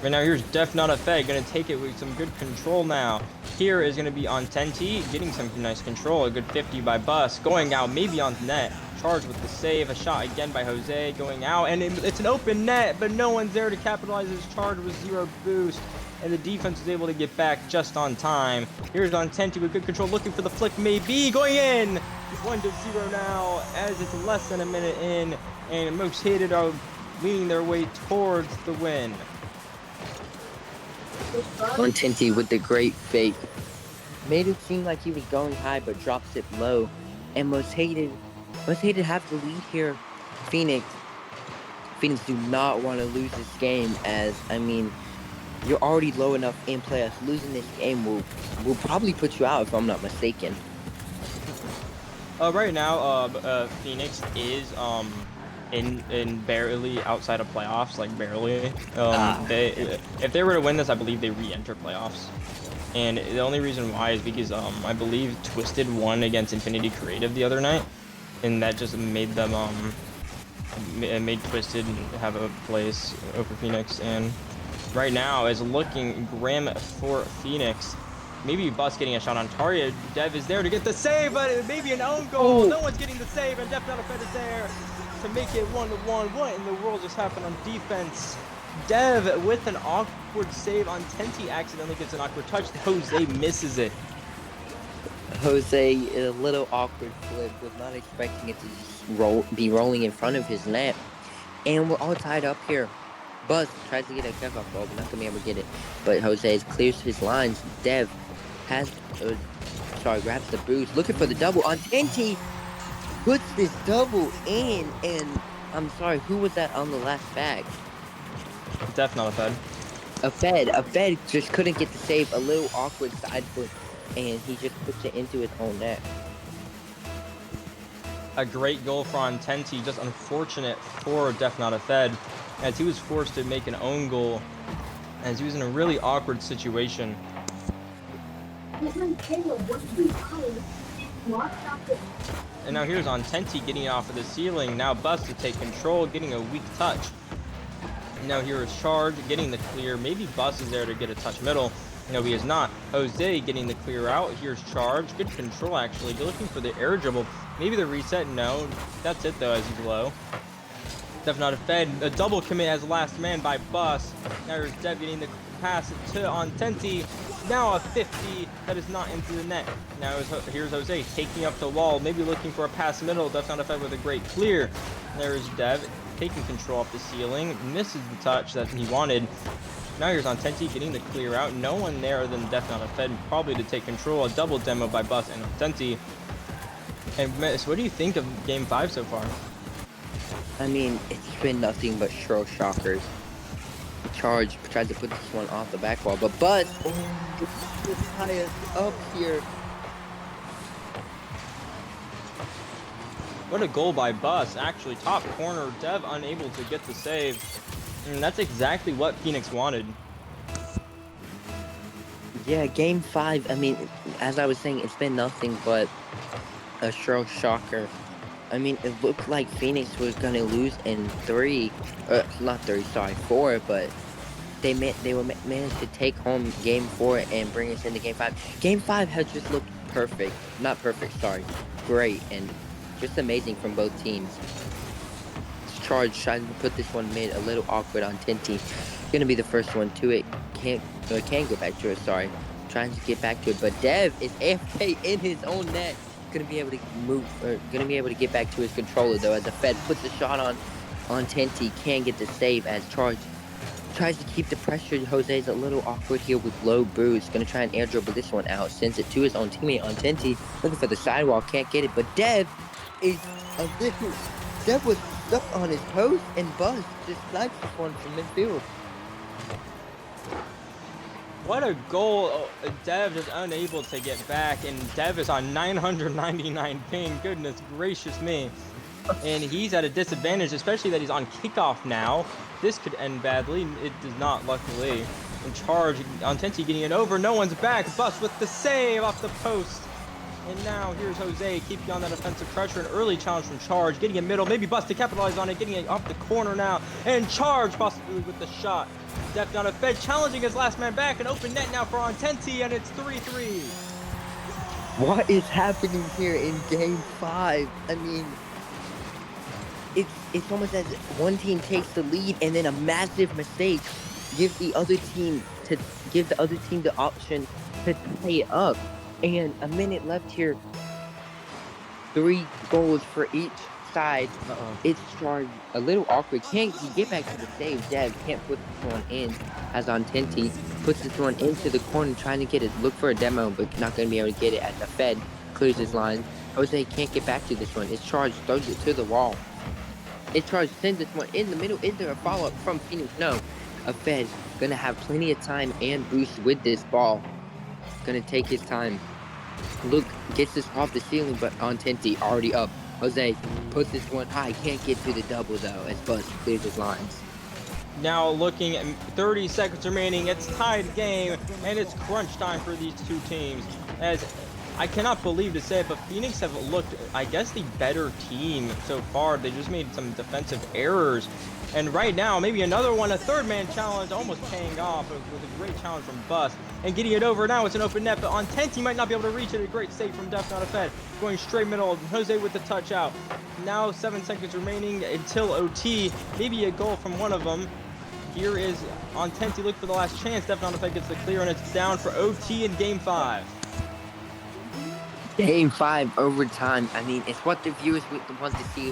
Right now, here's Def Not a Fed, gonna take it with some good control now. Here is gonna be on 10T, getting some nice control. A good 50 by Bus, going out, maybe on net. Charge with the save, a shot again by Jose, going out, and it's an open net, but no one's there to capitalize. His charge with 0 boost, and the defense was able to get back just on time. Here's on 10T with good control, looking for the flick, maybe going in. 1-0 now, as it's less than a minute in, and Most Hated are leading their way towards the win. Untenti with the great fake. Made it seem like he was going high, but drops it low. And Most Hated have the lead here. Phoenix do not want to lose this game, as, I mean, you're already low enough in playoffs. Losing this game will probably put you out, if I'm not mistaken. Right now, Phoenix is in barely outside of playoffs, like barely. If they were to win this, I believe they re-enter playoffs. And the only reason why is because I believe Twisted won against Infinity Creative the other night, and that just made them made Twisted have a place over Phoenix. And right now is looking grim for Phoenix. Maybe Bus getting a shot on target. Dev is there to get the save, but maybe an own goal. No one's getting the save, and Def Not a Fed is there to make it 1-1. What in the world just happened on defense? Dev with an awkward save on Tenti, accidentally gets an awkward touch. Jose misses it. Jose, a little awkward flip, was not expecting it to just be rolling in front of his net. And we're all tied up here. Buzz tries to get a kickoff ball, but not going to be able to get it. But Jose clears his lines. Dev grabs the boost, looking for the double on Tenti. Puts this double in, and I'm sorry, who was that on the last bag? Def Not a Fed. A Fed just couldn't get the save, a little awkward side foot, and he just puts it into his own net. A great goal for Tenti, just unfortunate for Def Not a Fed, as he was forced to make an own goal, as he was in a really awkward situation. And now here's on Tenti getting off of the ceiling. Now Bus to take control, getting a weak touch. Now here is Charge getting the clear. Maybe Bus is there to get a touch middle. No, he is not. Jose getting the clear out. Here's Charge. Good control, actually. They're looking for the air dribble. Maybe the reset. No. That's it, though, as he's low. Dev not a fed. A double commit as last man by Bus. Now here's Dev getting the pass to Ontenti. Now a 50 that is not into the net. Now here's Jose taking up the wall. Maybe looking for a pass middle. Dev not a fed with a great clear. There's Dev taking control off the ceiling. Misses the touch that he wanted. Now here's Ontenti getting the clear out. No one there than Def Not a Fed probably to take control. A double demo by Bus and Ontenti. And Miss, what do you think of Game 5 so far? I mean, it's been nothing but shockers. Charge tried to put this one off the back wall, but Buzz is high up here. What a goal by Bus. Actually, top corner. Dev unable to get the save. And that's exactly what Phoenix wanted. Yeah, Game 5, I mean, as I was saying, it's been nothing but a shocker. I mean, it looked like Phoenix was going to lose in 4, but they managed to take home Game 4 and bring us into Game 5. Game 5 has just looked perfect. Not perfect, sorry. Great, and just amazing from both teams. Charge trying to put this one mid, a little awkward on Tinty. Gonna be the first one to it. Can't go back to it, sorry. Trying to get back to it, but Dev is AFK in his own net. Gonna be able to move, or gonna be able to get back to his controller though, as the Fed puts the shot on Tinty. Can't get the save as Charge tries to keep the pressure. Jose's a little awkward here with low boost. Gonna try and air dribble this one out. Sends it to his own teammate on Tinty. Looking for the sidewall, can't get it, but Dev is a little... Dev was stuck on his post, and Buzz just snipes this one from midfield. What a goal. Oh, Dev is unable to get back, and Dev is on 999 ping. Goodness gracious me. And he's at a disadvantage, especially that he's on kickoff now. This could end badly. It does not, luckily. And Charge, Ontenti getting it over. No one's back. Bus with the save off the post. And now here's Jose keeping on that offensive pressure. An early challenge from Charge, getting it middle. Maybe Bus to capitalize on it, getting it off the corner now. And Charge possibly with the shot. Def Not a Fed challenging his last man back. An open net now for Ontenti, and it's 3-3. What is happening here in Game 5? I mean, it's almost as if one team takes the lead and then a massive mistake gives the other team the option to tie it up. And a minute left here. 3 goals for each side. It's Charge a little awkward. Can't get back to the save. Dev can't put this one in as Ontenti puts this one into the corner trying to get it. Look for a demo, but not going to be able to get it as the Fed clears his line. Jose can't get back to this one. It's Charge throws it to the wall. It's Charge sends this one in the middle. Is there a follow-up from Phoenix? No. A Fed going to have plenty of time and boost with this ball. Gonna take his time. Luke gets this off the ceiling, but Ontenti already up. Jose puts this one high. Can't get to the double though, as Buzz clears his lines. Now looking at 30 seconds remaining, it's tied game, and it's crunch time for these two teams. As I cannot believe to say it, but Phoenix have looked, I guess, the better team so far. They just made some defensive errors. And right now, maybe another one, a third man challenge, almost paying off with a great challenge from Bus. And getting it over now, it's an open net, but Ontenti might not be able to reach it. A great save from Def Not a Fed. Going straight middle, Jose with the touch out. Now 7 seconds remaining until OT. Maybe a goal from one of them. Here is Ontenti, look for the last chance. Def Not a Fed gets the clear, and it's down for OT in Game 5. Game 5 overtime. I mean, it's what the viewers want to see.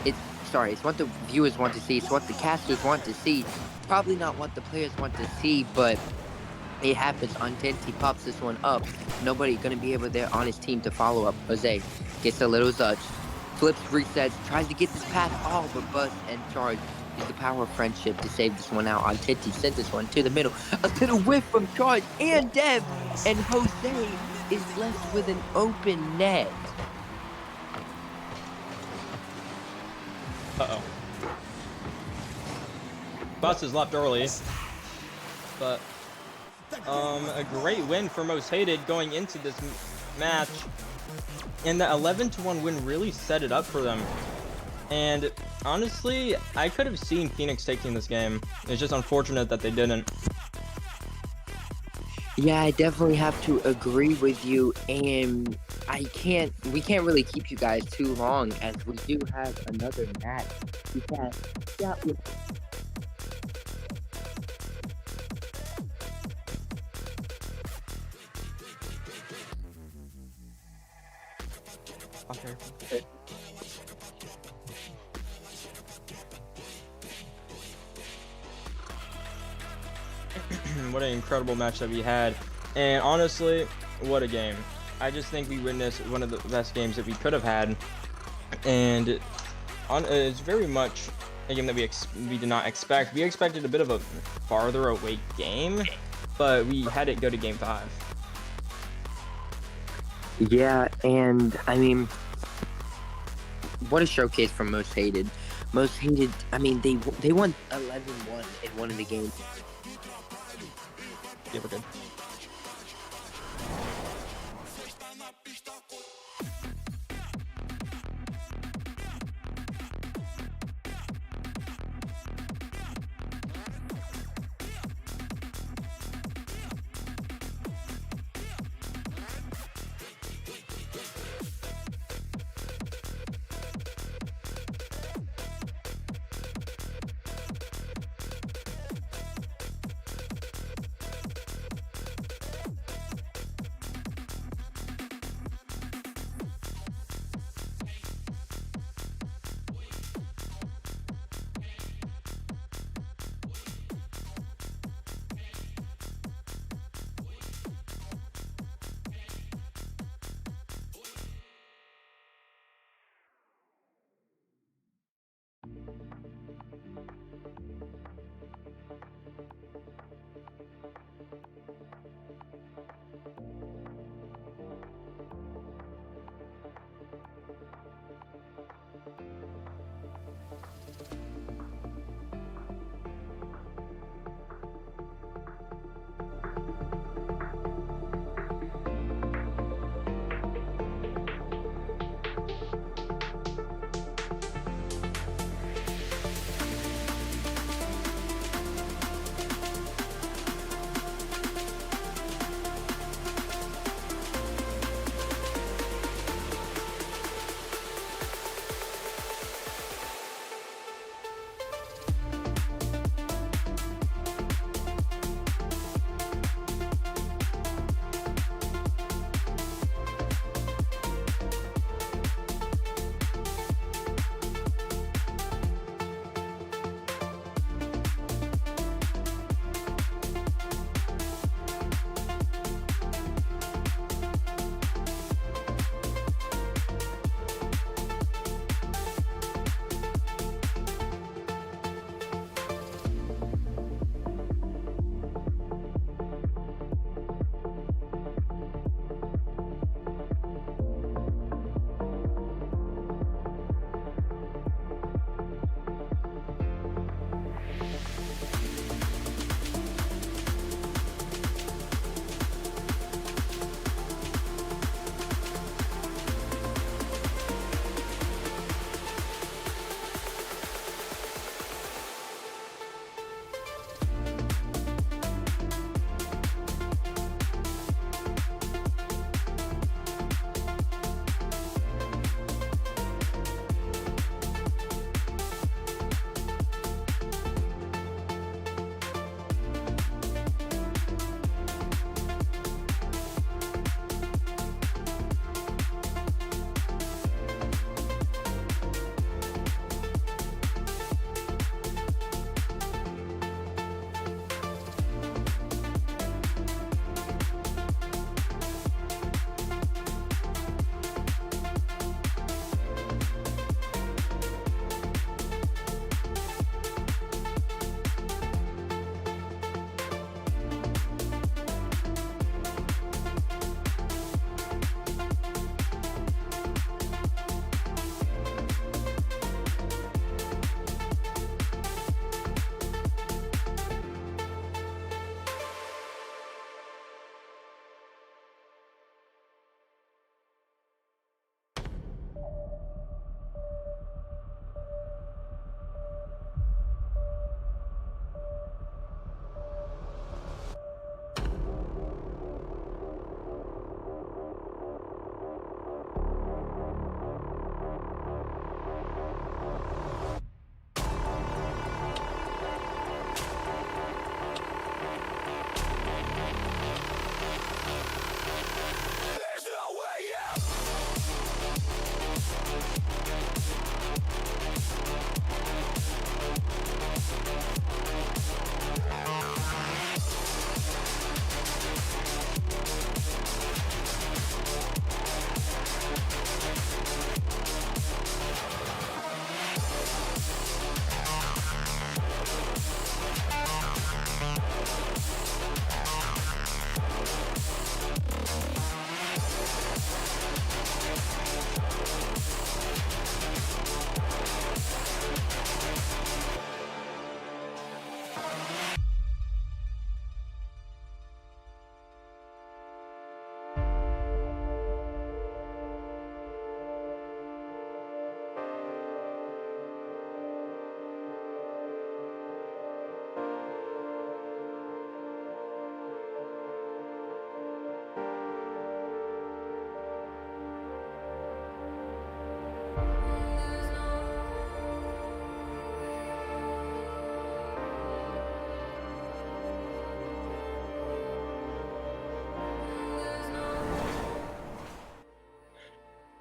It's what the viewers want to see. It's what the casters want to see. Probably not what the players want to see, but it happens. Ontenti pops this one up. Nobody gonna be able there on his team to follow up. Jose gets a little touch, flips, resets, tries to get this pass all, but Buzz and Charge use the power of friendship to save this one out. Ontenti sent this one to the middle. A little whiff from Charge and Dev, and Jose is left with an open net. Uh-oh. Bus is left early. But, a great win for Most Hated going into this match. And the 11-1 win really set it up for them. And honestly, I could have seen Phoenix taking this game. It's just unfortunate that they didn't. Yeah, I definitely have to agree with you, and we can't really keep you guys too long as we do have another match. Yeah. Okay. What an incredible match that we had. And honestly, what a game. I just think we witnessed one of the best games that we could have had. And it's very much a game that we did not expect. We expected a bit of a farther away game, but we had it go to game 5. Yeah, and I mean, what a showcase from Most Hated. Most Hated, I mean, they won 11-1 in one of the games. Yeah, we're good.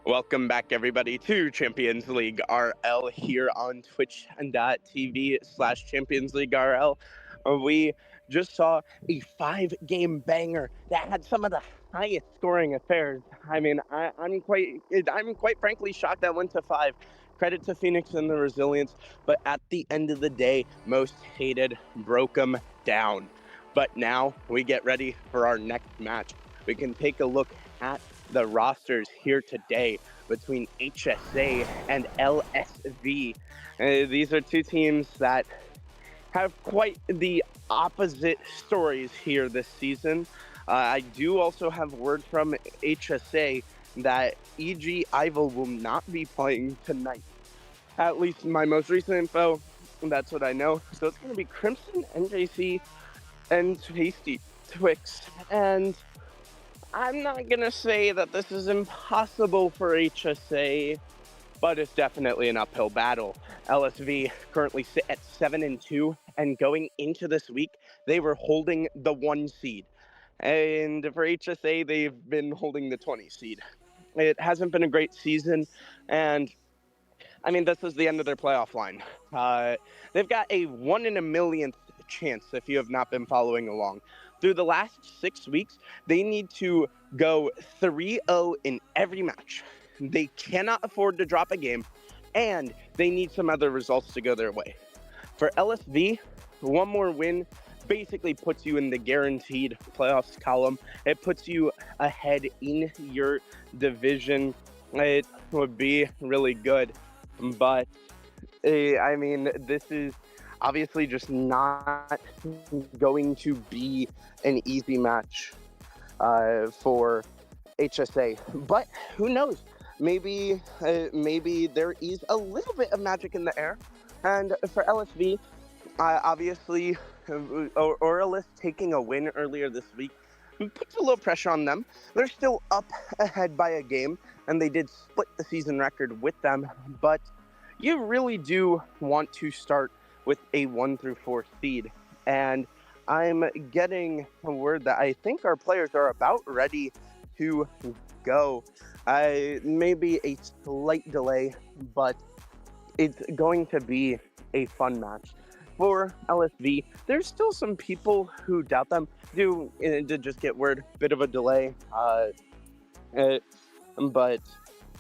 Welcome back, everybody, to Champions League RL here on twitch.tv/Champions League RL. We just saw a 5-game banger that had some of the highest scoring affairs. I mean, I'm quite frankly shocked that went to 5. Credit to Phoenix and the resilience, but at the end of the day, Most Hated broke them down. But now we get ready for our next match. We can take a look at the rosters here today between HSA and LSV. These are two teams that have quite the opposite stories here this season. I do also have word from HSA that EG Ival will not be playing tonight. At least my most recent info, that's what I know. So it's going to be Crimson, NJC, and Tasty Twix. And I'm not going to say that this is impossible for HSA, but it's definitely an uphill battle. LSV currently sit at 7-2, and going into this week, they were holding the 1 seed. And for HSA, they've been holding the 20 seed. It hasn't been a great season, and I mean, this is the end of their playoff line. They've got a 1 in a millionth chance if you have not been following along. Through the last 6 weeks, they need to go 3-0 in every match. They cannot afford to drop a game, and they need some other results to go their way. For LSV, 1 more win basically puts you in the guaranteed playoffs column. It puts you ahead in your division. It would be really good, but I mean, this is obviously just not going to be an easy match for HSA, but who knows? Maybe there is a little bit of magic in the air. And for LSV, obviously, Orioles taking a win earlier this week puts a little pressure on them. They're still up ahead by a game, and they did split the season record with them, but you really do want to start with a 1 through 4 seed. And I'm getting a word that I think our players are about ready to go. Maybe a slight delay, but it's going to be a fun match. For LSV, there's still some people who doubt them. Did just get word, bit of a delay.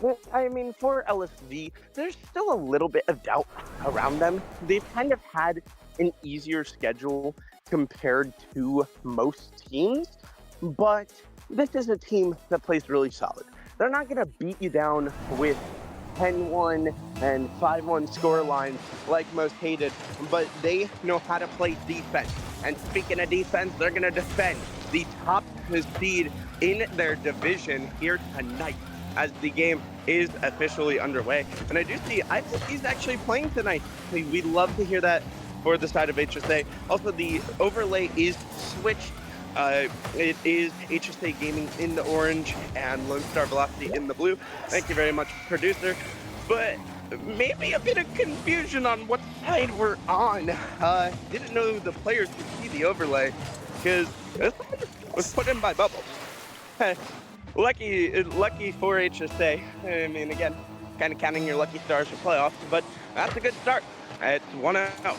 But I mean, for LSV, there's still a little bit of doubt around them. They've kind of had an easier schedule compared to most teams, but this is a team that plays really solid. They're not going to beat you down with 10-1 and 5-1 score lines like Most Hated, but they know how to play defense. And speaking of defense, they're going to defend the top seed in their division here tonight as the game is officially underway. And I do see he's actually playing tonight. We'd love to hear that for the side of HSA. Also, the overlay is switched. It is HSA Gaming in the orange and Lone Star Velocity in the blue. Thank you very much, producer. But maybe a bit of confusion on what side we're on. Didn't know the players could see the overlay. because this one was put in by Bubbles. Lucky for HSA. I mean, again, kind of counting your lucky stars for playoffs, but that's a good start. It's 1-0.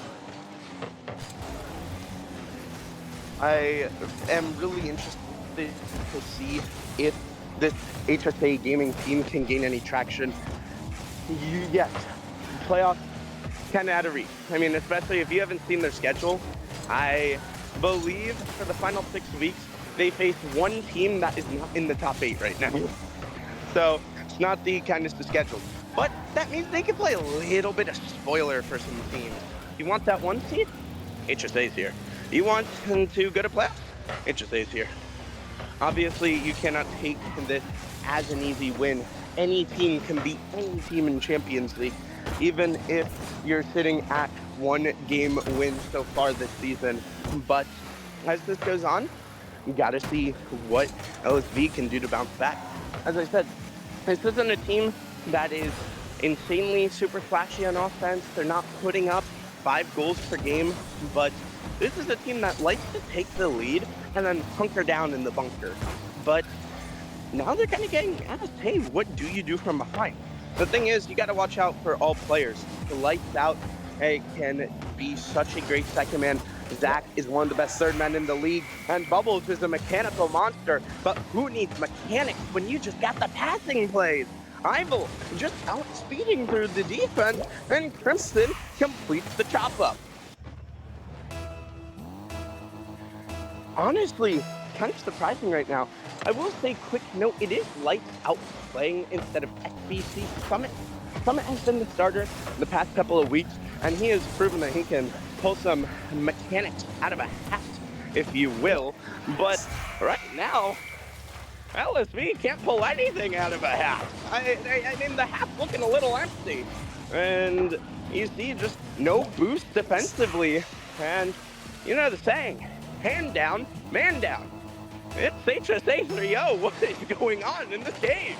I am really interested to see if this HSA gaming team can gain any traction. Yes, playoffs kind of out of reach. I mean, especially if you haven't seen their schedule. I believe for the final 6 weeks, they face one team that is not in the top 8 right now. So it's not the kindest of schedules. But that means they can play a little bit of spoiler for some teams. You want that 1 seed? HSA's here. You want them to go to playoffs? HSA's here. Obviously, you cannot take this as an easy win. Any team can beat any team in Champions League, even if you're sitting at 1 game win so far this season. But as this goes on, you gotta see what LSV can do to bounce back. As I said, this isn't a team that is insanely super flashy on offense. They're not putting up 5 goals per game, but this is a team that likes to take the lead and then hunker down in the bunker. But now they're kind of getting asked, hey, what do you do from behind? The thing is, you got to watch out for all players. The lights out, hey, can be such a great second man. Zach is one of the best third men in the league, and Bubbles is a mechanical monster. But who needs mechanics when you just got the passing plays? Ivel just outspeeding through the defense, and Crimson completes the chop up. Honestly, kind of surprising right now. I will say, quick note, it is lights out playing instead of XBC Summit. Summit has been the starter the past couple of weeks, and he has proven that he can pull some mechanics out of a hat, if you will. But right now, LSV can't pull anything out of a hat. I mean, the hat's looking a little empty. And you see just no boost defensively. And you know the saying, hand down, man down. It's HSA 3-0. What is going on in this game?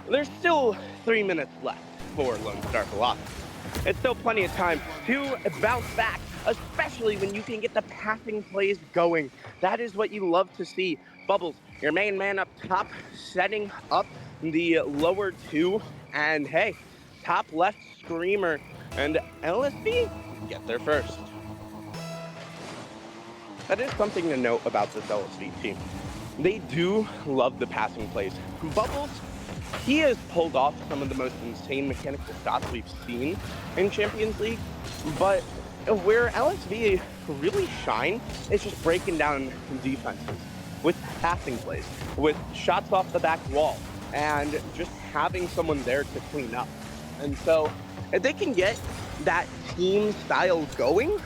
There's still 3 minutes left for Lone Star Philosophy. It's still plenty of time to bounce back, especially when you can get the passing plays going. That is what you love to see. Bubbles, your main man up top, setting up the lower 2. And hey, top left screamer. And LSV get there first. That is something to note about this LSV team. They do love the passing plays. Bubbles, he has pulled off some of the most insane mechanical shots we've seen in Champions League, but where LSV really shine is just breaking down defenses with passing plays, with shots off the back wall, and just having someone there to clean up. And so if they can get that team style going,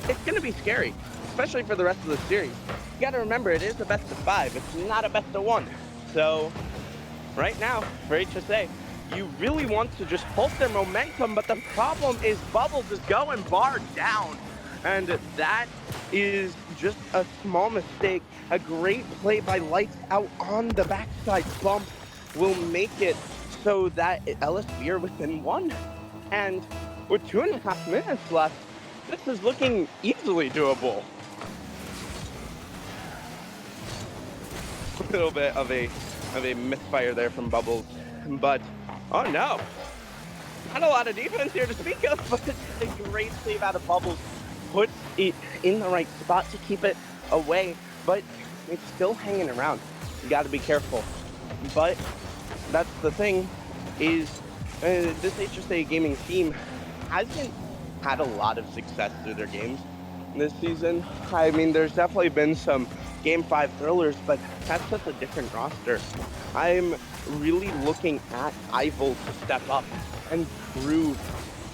it's going to be scary, especially for the rest of the series. You got to remember, it is a best of 5. It's not a best of 1. So right now, for HSA, you really want to just halt their momentum, but the problem is Bubbles is going bar down. And that is just a small mistake. A great play by Lights Out on the backside bump will make it so that LSV are within 1. And with 2.5 minutes left, this is looking easily doable. A little bit of a misfire there from Bubbles, but oh no, not a lot of defense here to speak of, but a great save out of Bubbles, puts it in the right spot to keep it away, but it's still hanging around. You got to be careful. But that's the thing, is this HSA gaming team hasn't had a lot of success through their games this season. I mean, there's definitely been some Game 5 thrillers, but that's just a different roster. I'm really looking at Ivel to step up and prove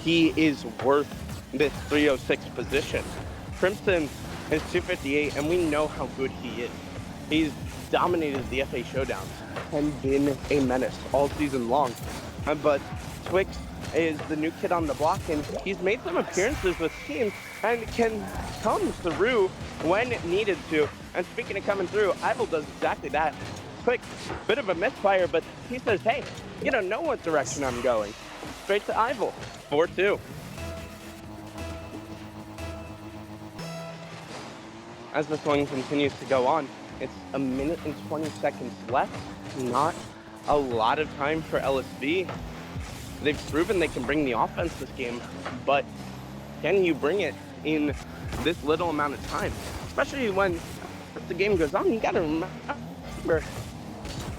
he is worth this 306 position. Crimson is 258, and we know how good he is. He's dominated the FA Showdowns and been a menace all season long. But Twix is the new kid on the block, and he's made some appearances with teams and can come through when needed to. And speaking of coming through, Ivel does exactly that. Quick, bit of a misfire, but he says, hey, you don't know what direction I'm going. Straight to Ivel, 4-2. as this one continues to go on. It's a minute and 20 seconds left. Not a lot of time for LSV. They've proven they can bring the offense this game, but can you bring it in this little amount of time? Especially when the game goes on, you gotta remember,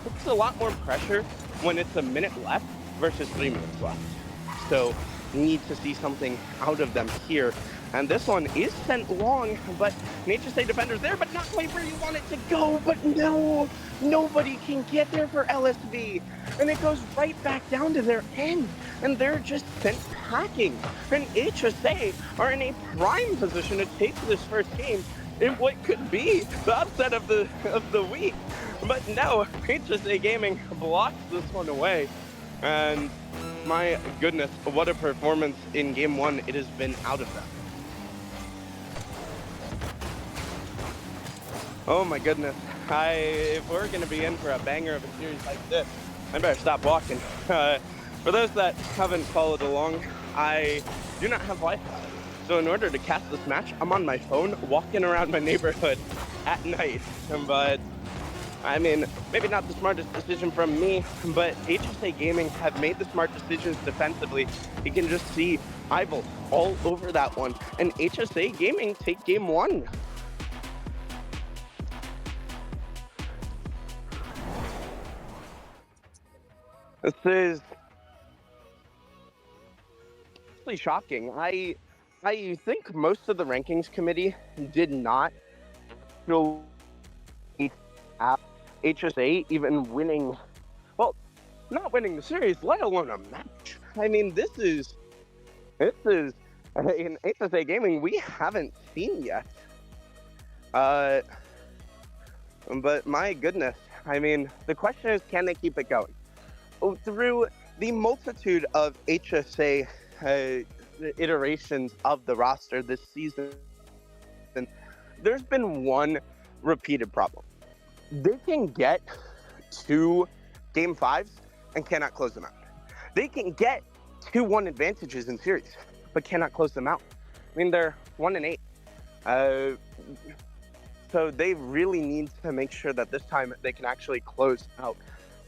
it's a lot more pressure when it's a minute left versus 3 minutes left. So you need to see something out of them here. And this one is sent long, but HSA defender's there, but not quite where you want it to go. But no, nobody can get there for LSV. And it goes right back down to their end. And they're just sent packing. And HSA are in a prime position to take this first game in what could be the upset of the week. But no, HSA Gaming blocks this one away. And my goodness, what a performance in game one it has been out of them. Oh my goodness, if we're going to be in for a banger of a series like this, I better stop walking. For those that haven't followed along, I do not have Wi-Fi. So in order to cast this match, I'm on my phone walking around my neighborhood at night. But I mean, maybe not the smartest decision from me, but HSA Gaming have made the smart decisions defensively. You can just see eyeballs all over that one. And HSA Gaming take game one. This is really shocking. I think most of the rankings committee did not actually have HSA even winning, well, not winning the series, let alone a match. I mean, this is in HSA Gaming we haven't seen yet. But my goodness, I mean, the question is, can they keep it going? Through the multitude of HSA iterations of the roster this season, there's been one repeated problem. They can get 2 game 5s and cannot close them out. They can get 2-1 advantages in series, but cannot close them out. I mean, they're 1-8. So they really need to make sure that this time they can actually close out.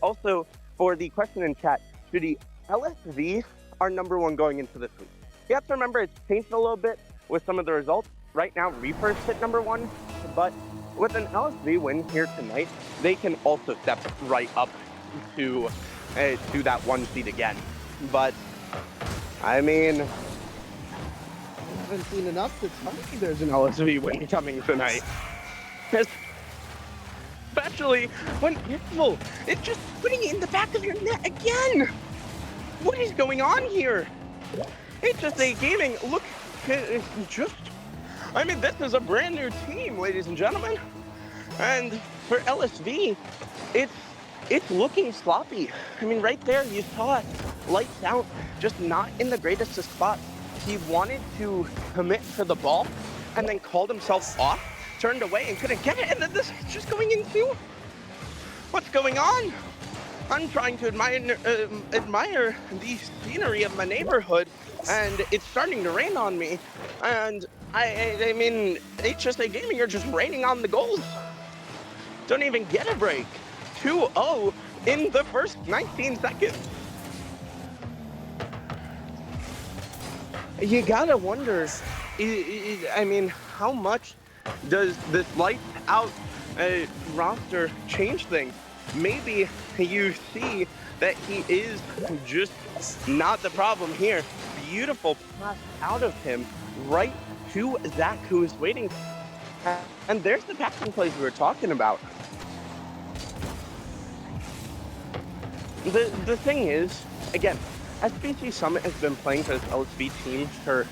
Also, for the question in chat, Judy, LSV are number 1 going into this week. You have to remember it's changed a little bit with some of the results. Right now, Reapers sit number 1, but with an LSV win here tonight, they can also step right up to that 1 seed again. But I mean, I haven't seen enough to tell me there's an LSV win coming tonight. Especially when it's just putting it in the back of your net again. What is going on here? HSA Gaming, look, I mean, this is a brand new team, ladies and gentlemen. And for LSV, it's looking sloppy. I mean, right there, you saw it, lights out, just not in the greatest of spots. He wanted to commit for the ball and then called himself off, turned away and couldn't get it, and then this is just going into, what's going on? I'm trying to admire the scenery of my neighborhood, and it's starting to rain on me. And I mean, HSA Gaming are just raining on the goals. Don't even get a break. 2-0 in the first 19 seconds. You gotta wonder, I mean, how much does this lights out roster change things? Maybe you see that he is just not the problem here. Beautiful pass out of him right to Zach, who is waiting. And there's the passing plays we were talking about. The thing is, again, SBC Summit has been playing for this LSV team for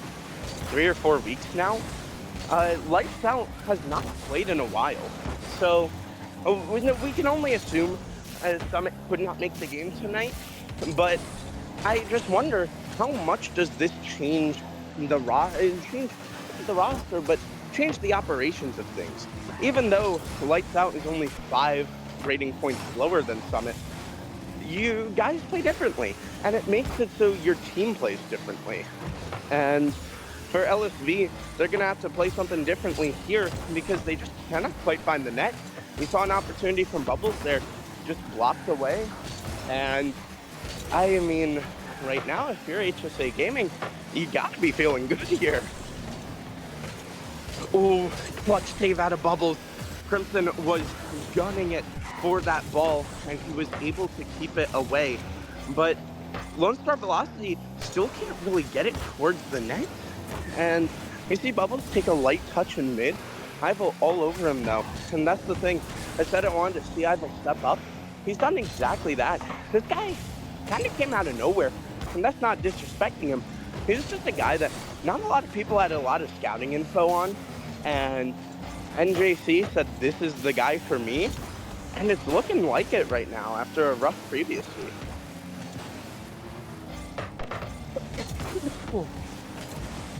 3 or 4 weeks now. Lights Out has not played in a while. So we can only assume Summit could not make the game tonight. But I just wonder, how much does this change the roster, but change the operations of things? Even though Lights Out is only 5 rating points lower than Summit, you guys play differently, and it makes it so your team plays differently. And For LSV, they're going to have to play something differently here because they just cannot quite find the net. We saw an opportunity from Bubbles there, just blocked away. And I mean, right now, if you're HSA Gaming, you got to be feeling good here. Ooh, clutch save out of Bubbles. Crimson was gunning it for that ball, and he was able to keep it away. But Lone Star Velocity still can't really get it towards the net. And you see Bubbles take a light touch in mid. Ivo all over him though. And that's the thing. I said I wanted to see Ivo step up. He's done exactly that. This guy kind of came out of nowhere. And that's not disrespecting him. He's just a guy that not a lot of people had a lot of scouting info on. And NJC said, this is the guy for me. And it's looking like it right now after a rough previous week.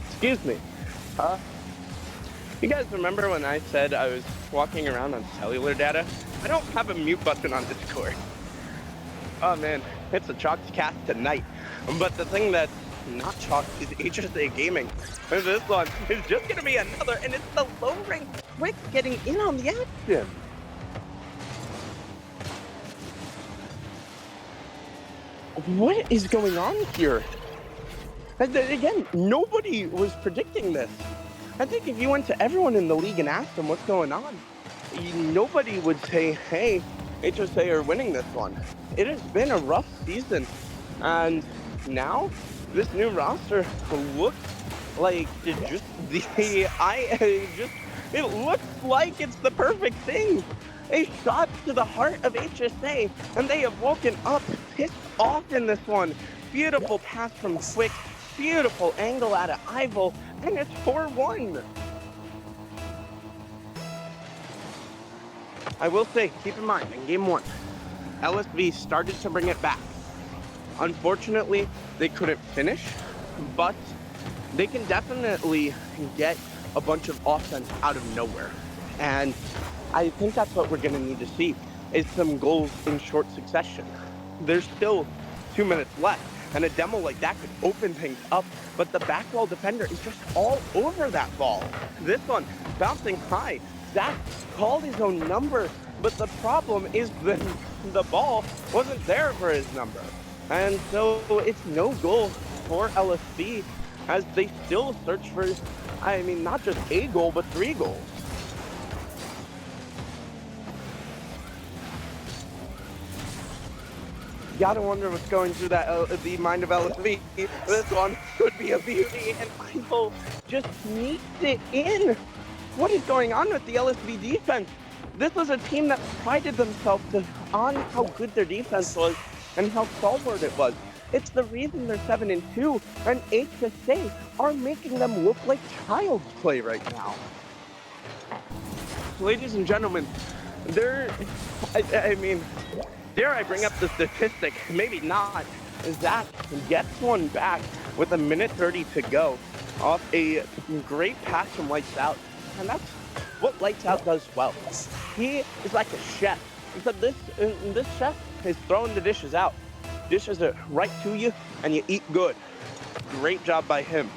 Excuse me. You guys remember when I said I was walking around on cellular data? I don't have a mute button on Discord. Oh man, it's a Chalk's cast tonight. But the thing that's not Chalk is HSA Gaming. And this one is just gonna be another, and it's the low rank quick getting in on the action. What is going on here? And again, nobody was predicting this. I think if you went to everyone in the league and asked them what's going on, nobody would say, hey, HSA are winning this one. It has been a rough season. And now, this new roster looks like it looks like it's the perfect thing. A shot to the heart of HSA, and they have woken up pissed off in this one. Beautiful pass from Quick. Beautiful angle out of Ivo, and it's 4-1. I will say, keep in mind, in game one, LSV started to bring it back. Unfortunately, they couldn't finish, but they can definitely get a bunch of offense out of nowhere. And I think that's what we're going to need to see, is some goals in short succession. There's still 2 minutes left. And a demo like that could open things up, but the back wall defender is just all over that ball. This one, bouncing high. Zach called his own number, but the problem is the ball wasn't there for his number. And so it's no goal for LSV as they still search for, I mean, not just a goal, but 3 goals. Gotta wonder what's going through the mind of LSV. This one could be a beauty, and Ivo just sneaks it in. What is going on with the LSV defense? This was a team that prided themselves on how good their defense was and how stalwart it was. It's the reason they're 7-2, and HSA are making them look like child's play right now. Ladies and gentlemen, I mean, dare I bring up the statistic? Maybe not. Zach gets one back with 1:30 to go off a great pass from Lights Out. And that's what Lights Out does well. He is like a chef. He said this chef is throwing the dishes out. Dishes it right to you and you eat good. Great job by him.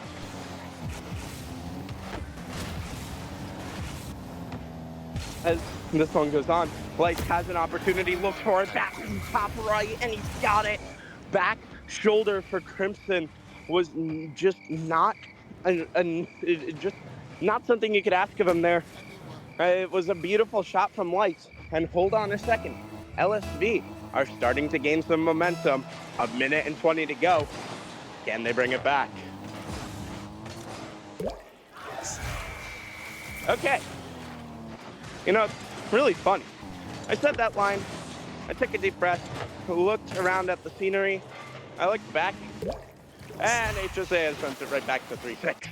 As this one goes on, Lights has an opportunity, looks for it, back top right, and he's got it. Back shoulder for Crimson was just not, just not something you could ask of him there. It was a beautiful shot from Lights, and hold on a second. LSV are starting to gain some momentum. 1:20 to go. Can they bring it back? Okay. You know, it's really funny. I said that line, I took a deep breath, looked around at the scenery, I looked back, and HSA has sent it right back to 3-6.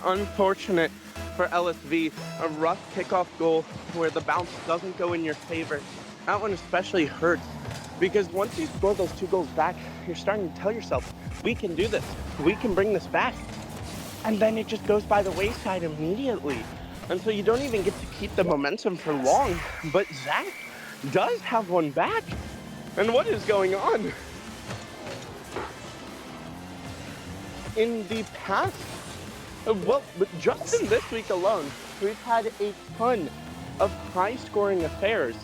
Unfortunate for LSV, a rough kickoff goal where the bounce doesn't go in your favor. That one especially hurts, because once you score those 2 goals back, you're starting to tell yourself, we can do this, we can bring this back. And then it just goes by the wayside immediately. And so you don't even get to keep the momentum for long. But Zach does have one back. And what is going on? in the past, well, just in this week alone, we've had a ton of high-scoring affairs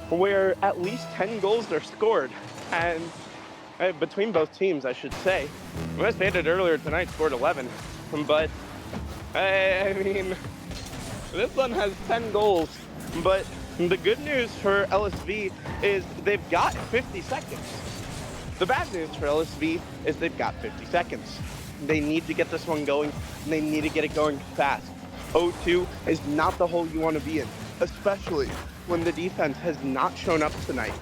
where at least 10 goals are scored, and between both teams, I should say. Most Hated earlier tonight scored 11, but I mean, this one has 10 goals, but the good news for LSV is they've got 50 seconds. The bad news for LSV is they've got 50 seconds. They need to get this one going, and they need to get it going fast. 0-2 is not the hole you want to be in, especially when the defense has not shown up tonight.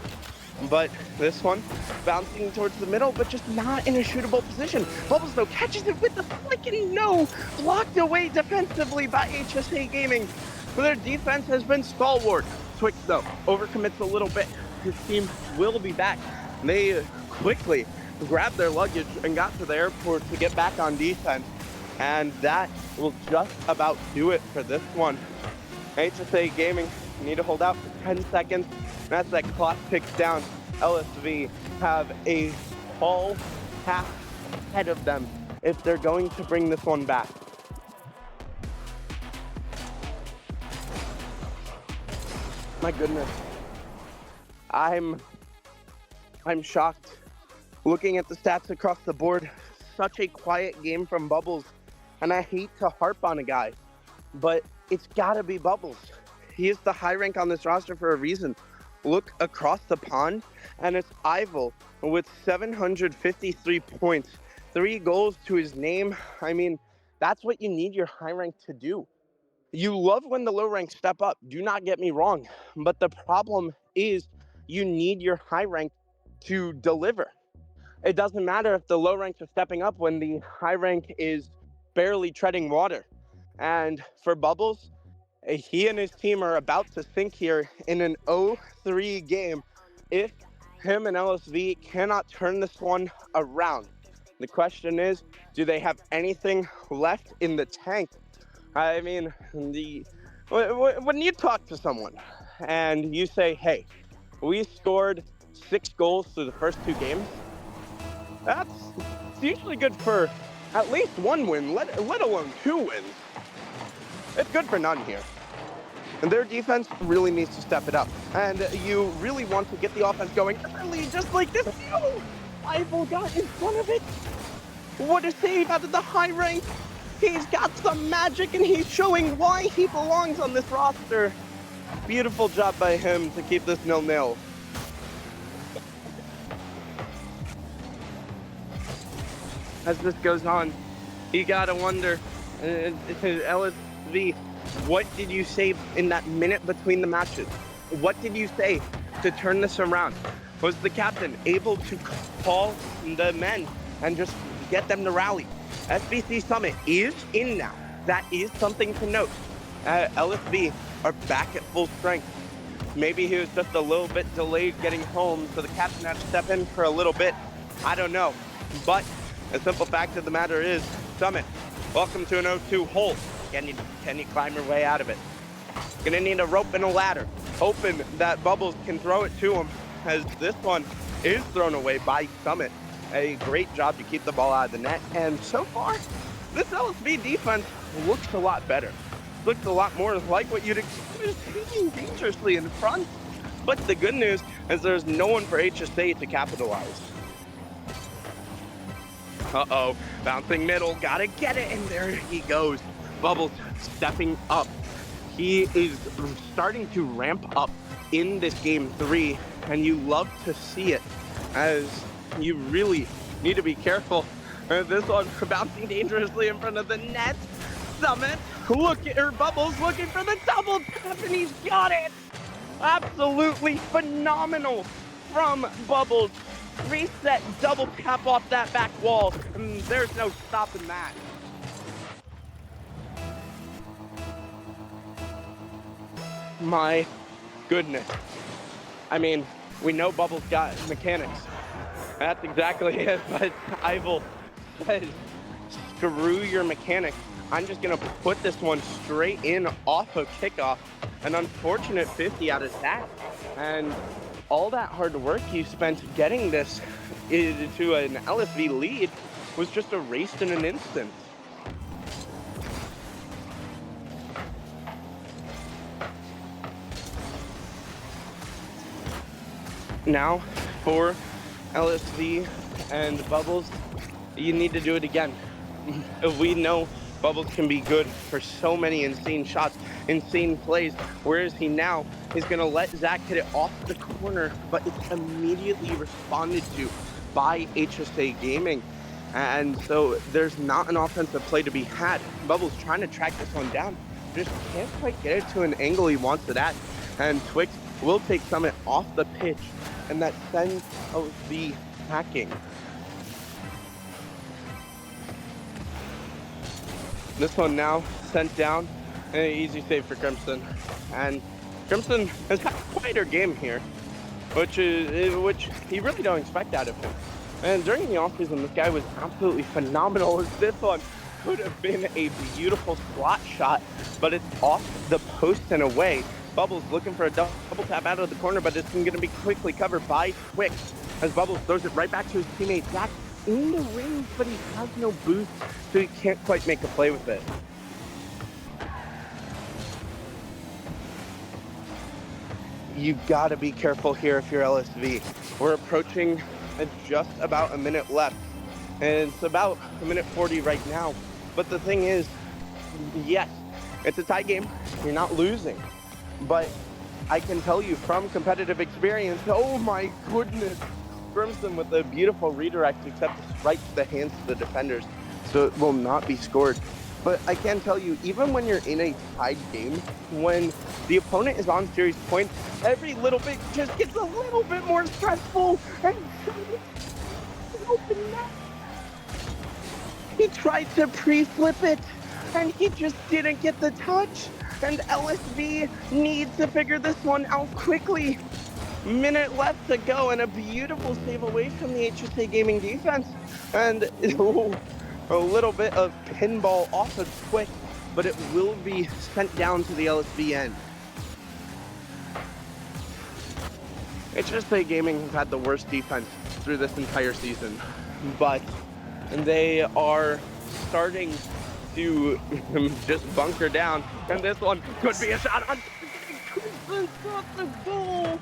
But this one, bouncing towards the middle, but just not in a shootable position. Bubbles, though, catches it with the freaking no, blocked away defensively by HSA Gaming. Their defense has been stalwart. Twix, though, overcommits a little bit. His team will be back. They quickly grabbed their luggage and got to the airport to get back on defense. And that will just about do it for this one. HSA Gaming need to hold out for 10 seconds. As that clock ticks down, LSV have a whole half ahead of them if they're going to bring this one back. My goodness. I'm shocked. Looking at the stats across the board, such a quiet game from Bubbles. And I hate to harp on a guy, but it's gotta be Bubbles. He is the high rank on this roster for a reason. Look across the pond, and it's Ival with 753 points, 3 goals to his name. I mean, that's what you need your high rank to do. You love when the low rank step up, do not get me wrong, but the problem is you need your high rank to deliver. It doesn't matter if the low ranks are stepping up when the high rank is barely treading water. And for Bubbles, he and his team are about to sink here in an 0-3 game if him and LSV cannot turn this one around. The question is, do they have anything left in the tank? I mean, when you talk to someone and you say, hey, we scored 6 goals through the first 2 games, that's usually good for at least 1 win, let alone 2 wins. It's good for none here. And their defense really needs to step it up. And you really want to get the offense going early, just like this. No! Ival got in front of it. What a save out of the high rank. He's got some magic, and he's showing why he belongs on this roster. Beautiful job by him to keep this 0-0. As this goes on, you gotta wonder, LSV, what did you say in that minute between the matches? What did you say to turn this around? Was the captain able to call the men and just get them to rally? SBC Summit is in now. That is something to note. LSV are back at full strength. Maybe he was just a little bit delayed getting home, so the captain had to step in for a little bit. I don't know. But the simple fact of the matter is, Summit, welcome to an 0-2 hole. Can you climb your way out of it? Gonna need a rope and a ladder. Hoping that Bubbles can throw it to him, as this one is thrown away by Summit. A great job to keep the ball out of the net. And so far, this LSV defense looks a lot better. Looks a lot more like what you'd expect, taking dangerously in front. But the good news is there's no one for HSA to capitalize. Uh-oh, bouncing middle, gotta get it, and there he goes. Bubbles stepping up. He is starting to ramp up in this game 3, and you love to see it, as you really need to be careful. This one bouncing dangerously in front of the net. Summit, Bubbles looking for the double tap, and he's got it. Absolutely phenomenal from Bubbles. Reset, double tap off that back wall, and there's no stopping that. My goodness. I mean, we know Bubbles got mechanics. That's exactly it, but Ival says, screw your mechanics. I'm just gonna put this one straight in off of kickoff. An unfortunate 50 out of that. And all that hard work you spent getting this to an LSV lead was just erased in an instant. Now, for LSV and Bubbles, you need to do it again. We know Bubbles can be good for so many insane shots, insane plays. Where is he now? He's going to let Zach hit it off the corner, but it's immediately responded to by HSA Gaming. And so there's not an offensive play to be had. Bubbles trying to track this one down, just can't quite get it to an angle he wants it at. And Twix will take Summit off the pitch, and that sends the hacking. This one now sent down, an easy save for Crimson. And Crimson has had quite a game here, which you really don't expect out of him. And during the offseason, this guy was absolutely phenomenal. This one could have been a beautiful slot shot, but it's off the post and away. Bubbles looking for a double tap out of the corner, but it's going to be quickly covered by Twix as Bubbles throws it right back to his teammate Zach in the ring, but he has no boost, so he can't quite make a play with it. You gotta be careful here if you're LSV. We're approaching just about a minute left, and it's about a minute 40 right now. But the thing is, yes, it's a tie game. You're not losing, but I can tell you from competitive experience, oh my goodness, Crimson with a beautiful redirect, except it's right to the hands of the defenders, so it will not be scored. But I can tell you, even when you're in a tied game, when the opponent is on series point, every little bit just gets a little bit more stressful. And open net. He tried to pre-flip it, and he just didn't get the touch. And LSV needs to figure this one out quickly. Minute left to go, and a beautiful save away from the HSA Gaming defense. And a little bit of pinball off of Twix, but it will be sent down to the LSV end. HSA Gaming has had the worst defense through this entire season, but they are starting to just bunker down, and this one could be a shot on the goal.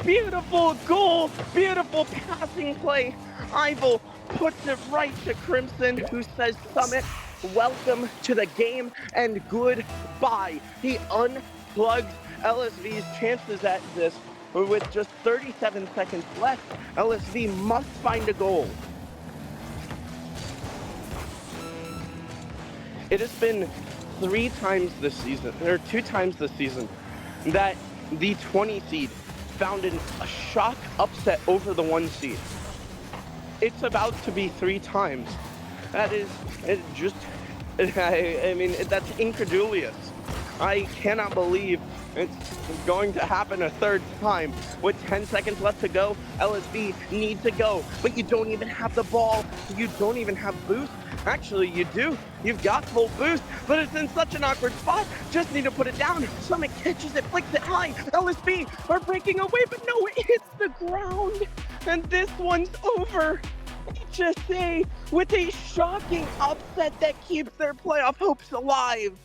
Beautiful goal, beautiful passing play. Ivel puts it right to Crimson, who says, Summit, welcome to the game and goodbye. He unplugs LSV's chances at this with just 37 seconds left. LSV must find a goal. It has been 3 times this season, or 2 times this season, that the 20 seed found a shock upset over the 1 seed. It's about to be 3 times. That is, I mean, that's incredulous. I cannot believe it's going to happen a 3rd time. With 10 seconds left to go, LSV need to go, but you don't even have the ball. You don't even have boost. Actually, you do. You've got full boost, but it's in such an awkward spot. Just need to put it down. Summit catches it, flicks it high. LSV are breaking away, but no, it hits the ground. And this one's over. HSA with a shocking upset that keeps their playoff hopes alive.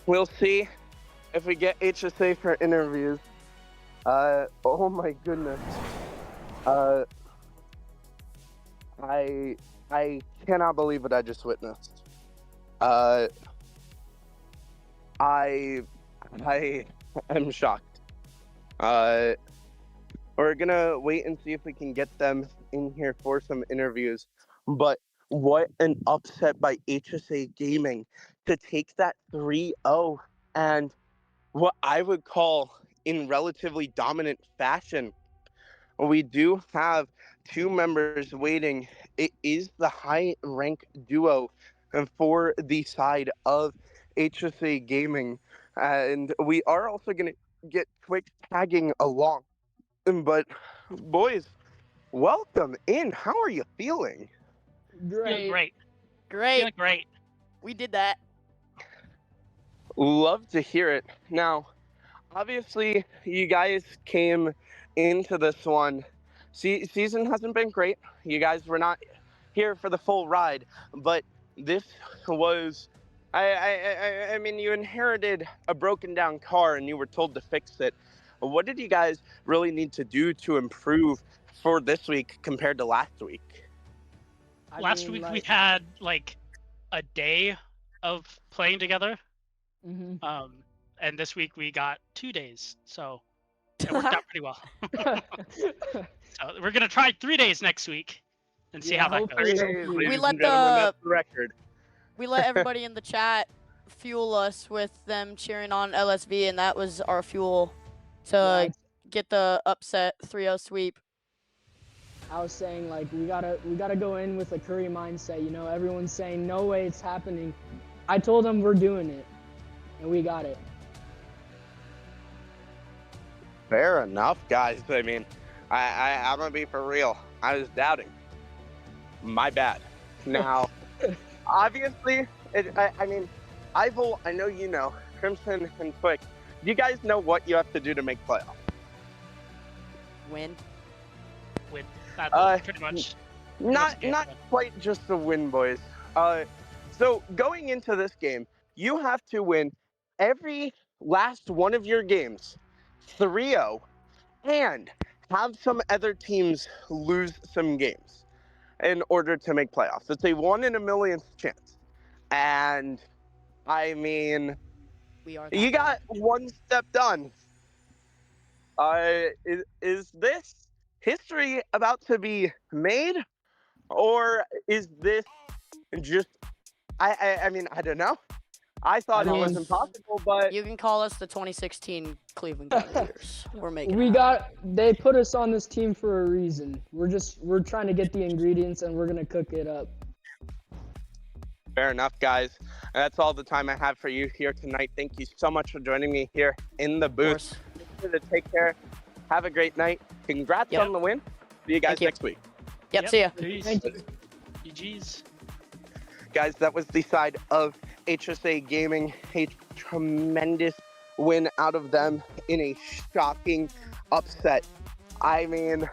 We'll see if we get HSA for interviews. Oh my goodness. I cannot believe what I just witnessed. I am shocked. We're gonna wait and see if we can get them in here for some interviews. But what an upset by HSA Gaming to take that 3-0 and what I would call in relatively dominant fashion. We do have 2 members waiting. It is the high rank duo for the side of HSA Gaming. And we are also going to get Twix tagging along. But boys, welcome in. How are you feeling? Feeling great. Great. Feeling great. We did that. Love to hear it. Now, obviously, you guys came into this one. Season hasn't been great. You guys were not here for the full ride, but this was. I mean, you inherited a broken down car and you were told to fix it. What did you guys really need to do to improve for this week compared to last week? Last week we had like a day of playing together. And this week we got 2 days, so it worked out pretty well. So we're gonna try 3 days next week and see how that goes. 3 days, ladies and gentlemen, that's the record. We let everybody in the chat fuel us with them cheering on LSV, and that was our fuel to get the upset 3-0 sweep. I was saying, like, we gotta go in with a Curry mindset. You know, everyone's saying no way it's happening. I told them we're doing it, and we got it. Fair enough, guys. I mean, I'm gonna be for real. I was doubting. My bad. Now, obviously, I mean, Ivel, I know you know, Crimson and Quick. Do you guys know what you have to do to make playoffs? Win. That's pretty much. Not quite just the win, boys. So going into this game, you have to win every last one of your games 3-0 and have some other teams lose some games in order to make playoffs. It's a 1 in a millionth chance. And I mean, you got one step done. Is this history about to be made, or is this just? I mean, I don't know. I thought it was impossible, but you can call us the 2016 Cleveland Cavaliers. We're making. They put us on this team for a reason. We're trying to get the ingredients and we're gonna cook it up. Fair enough, guys. That's all the time I have for you here tonight. Thank you so much for joining me here in the booth. Make sure to take care. Have a great night. Congrats on the win. See you guys next week. Yep, see ya. Thank you. GG's. Guys, that was the side of HSA Gaming. A tremendous win out of them in a shocking upset. I mean,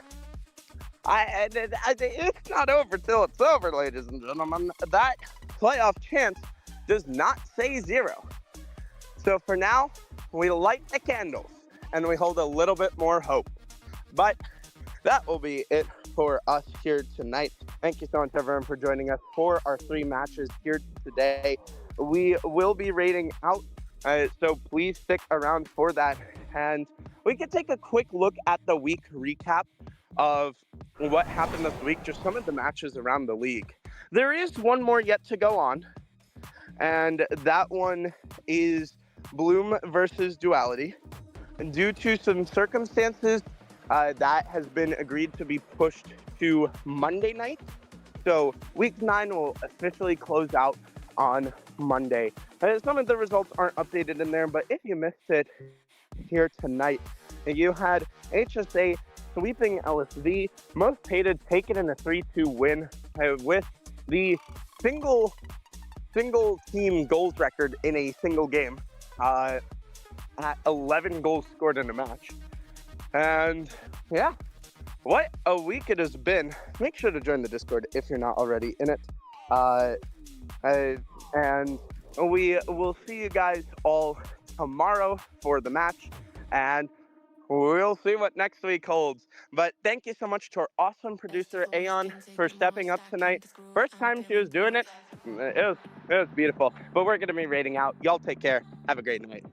it's not over till it's over, ladies and gentlemen. That playoff chance does not say 0. So for now, we light the candles and we hold a little bit more hope. But that will be it for us here tonight. Thank you so much, everyone, for joining us for our 3 matches here today. We will be rating out, so please stick around for that. And we can take a quick look at the week recap of what happened this week, just some of the matches around the league. There is one more yet to go on, and that one is Bloom versus Duality. And due to some circumstances, that has been agreed to be pushed to Monday night. So week 9 will officially close out on Monday. Some of the results aren't updated in there, but if you missed it here tonight, you had HSA sweeping LSV, Most Hated taking in a 3-2 win with the single team goals record in a single game at 11 goals scored in a match. And yeah, what a week it has been. Make sure to join the Discord if you're not already in it. And we will see you guys all tomorrow for the match, and we'll see what next week holds. But thank you so much to our awesome producer, Aeon, for stepping up tonight. First time she was doing it. It was beautiful. But we're going to be rating out. Y'all take care. Have a great night.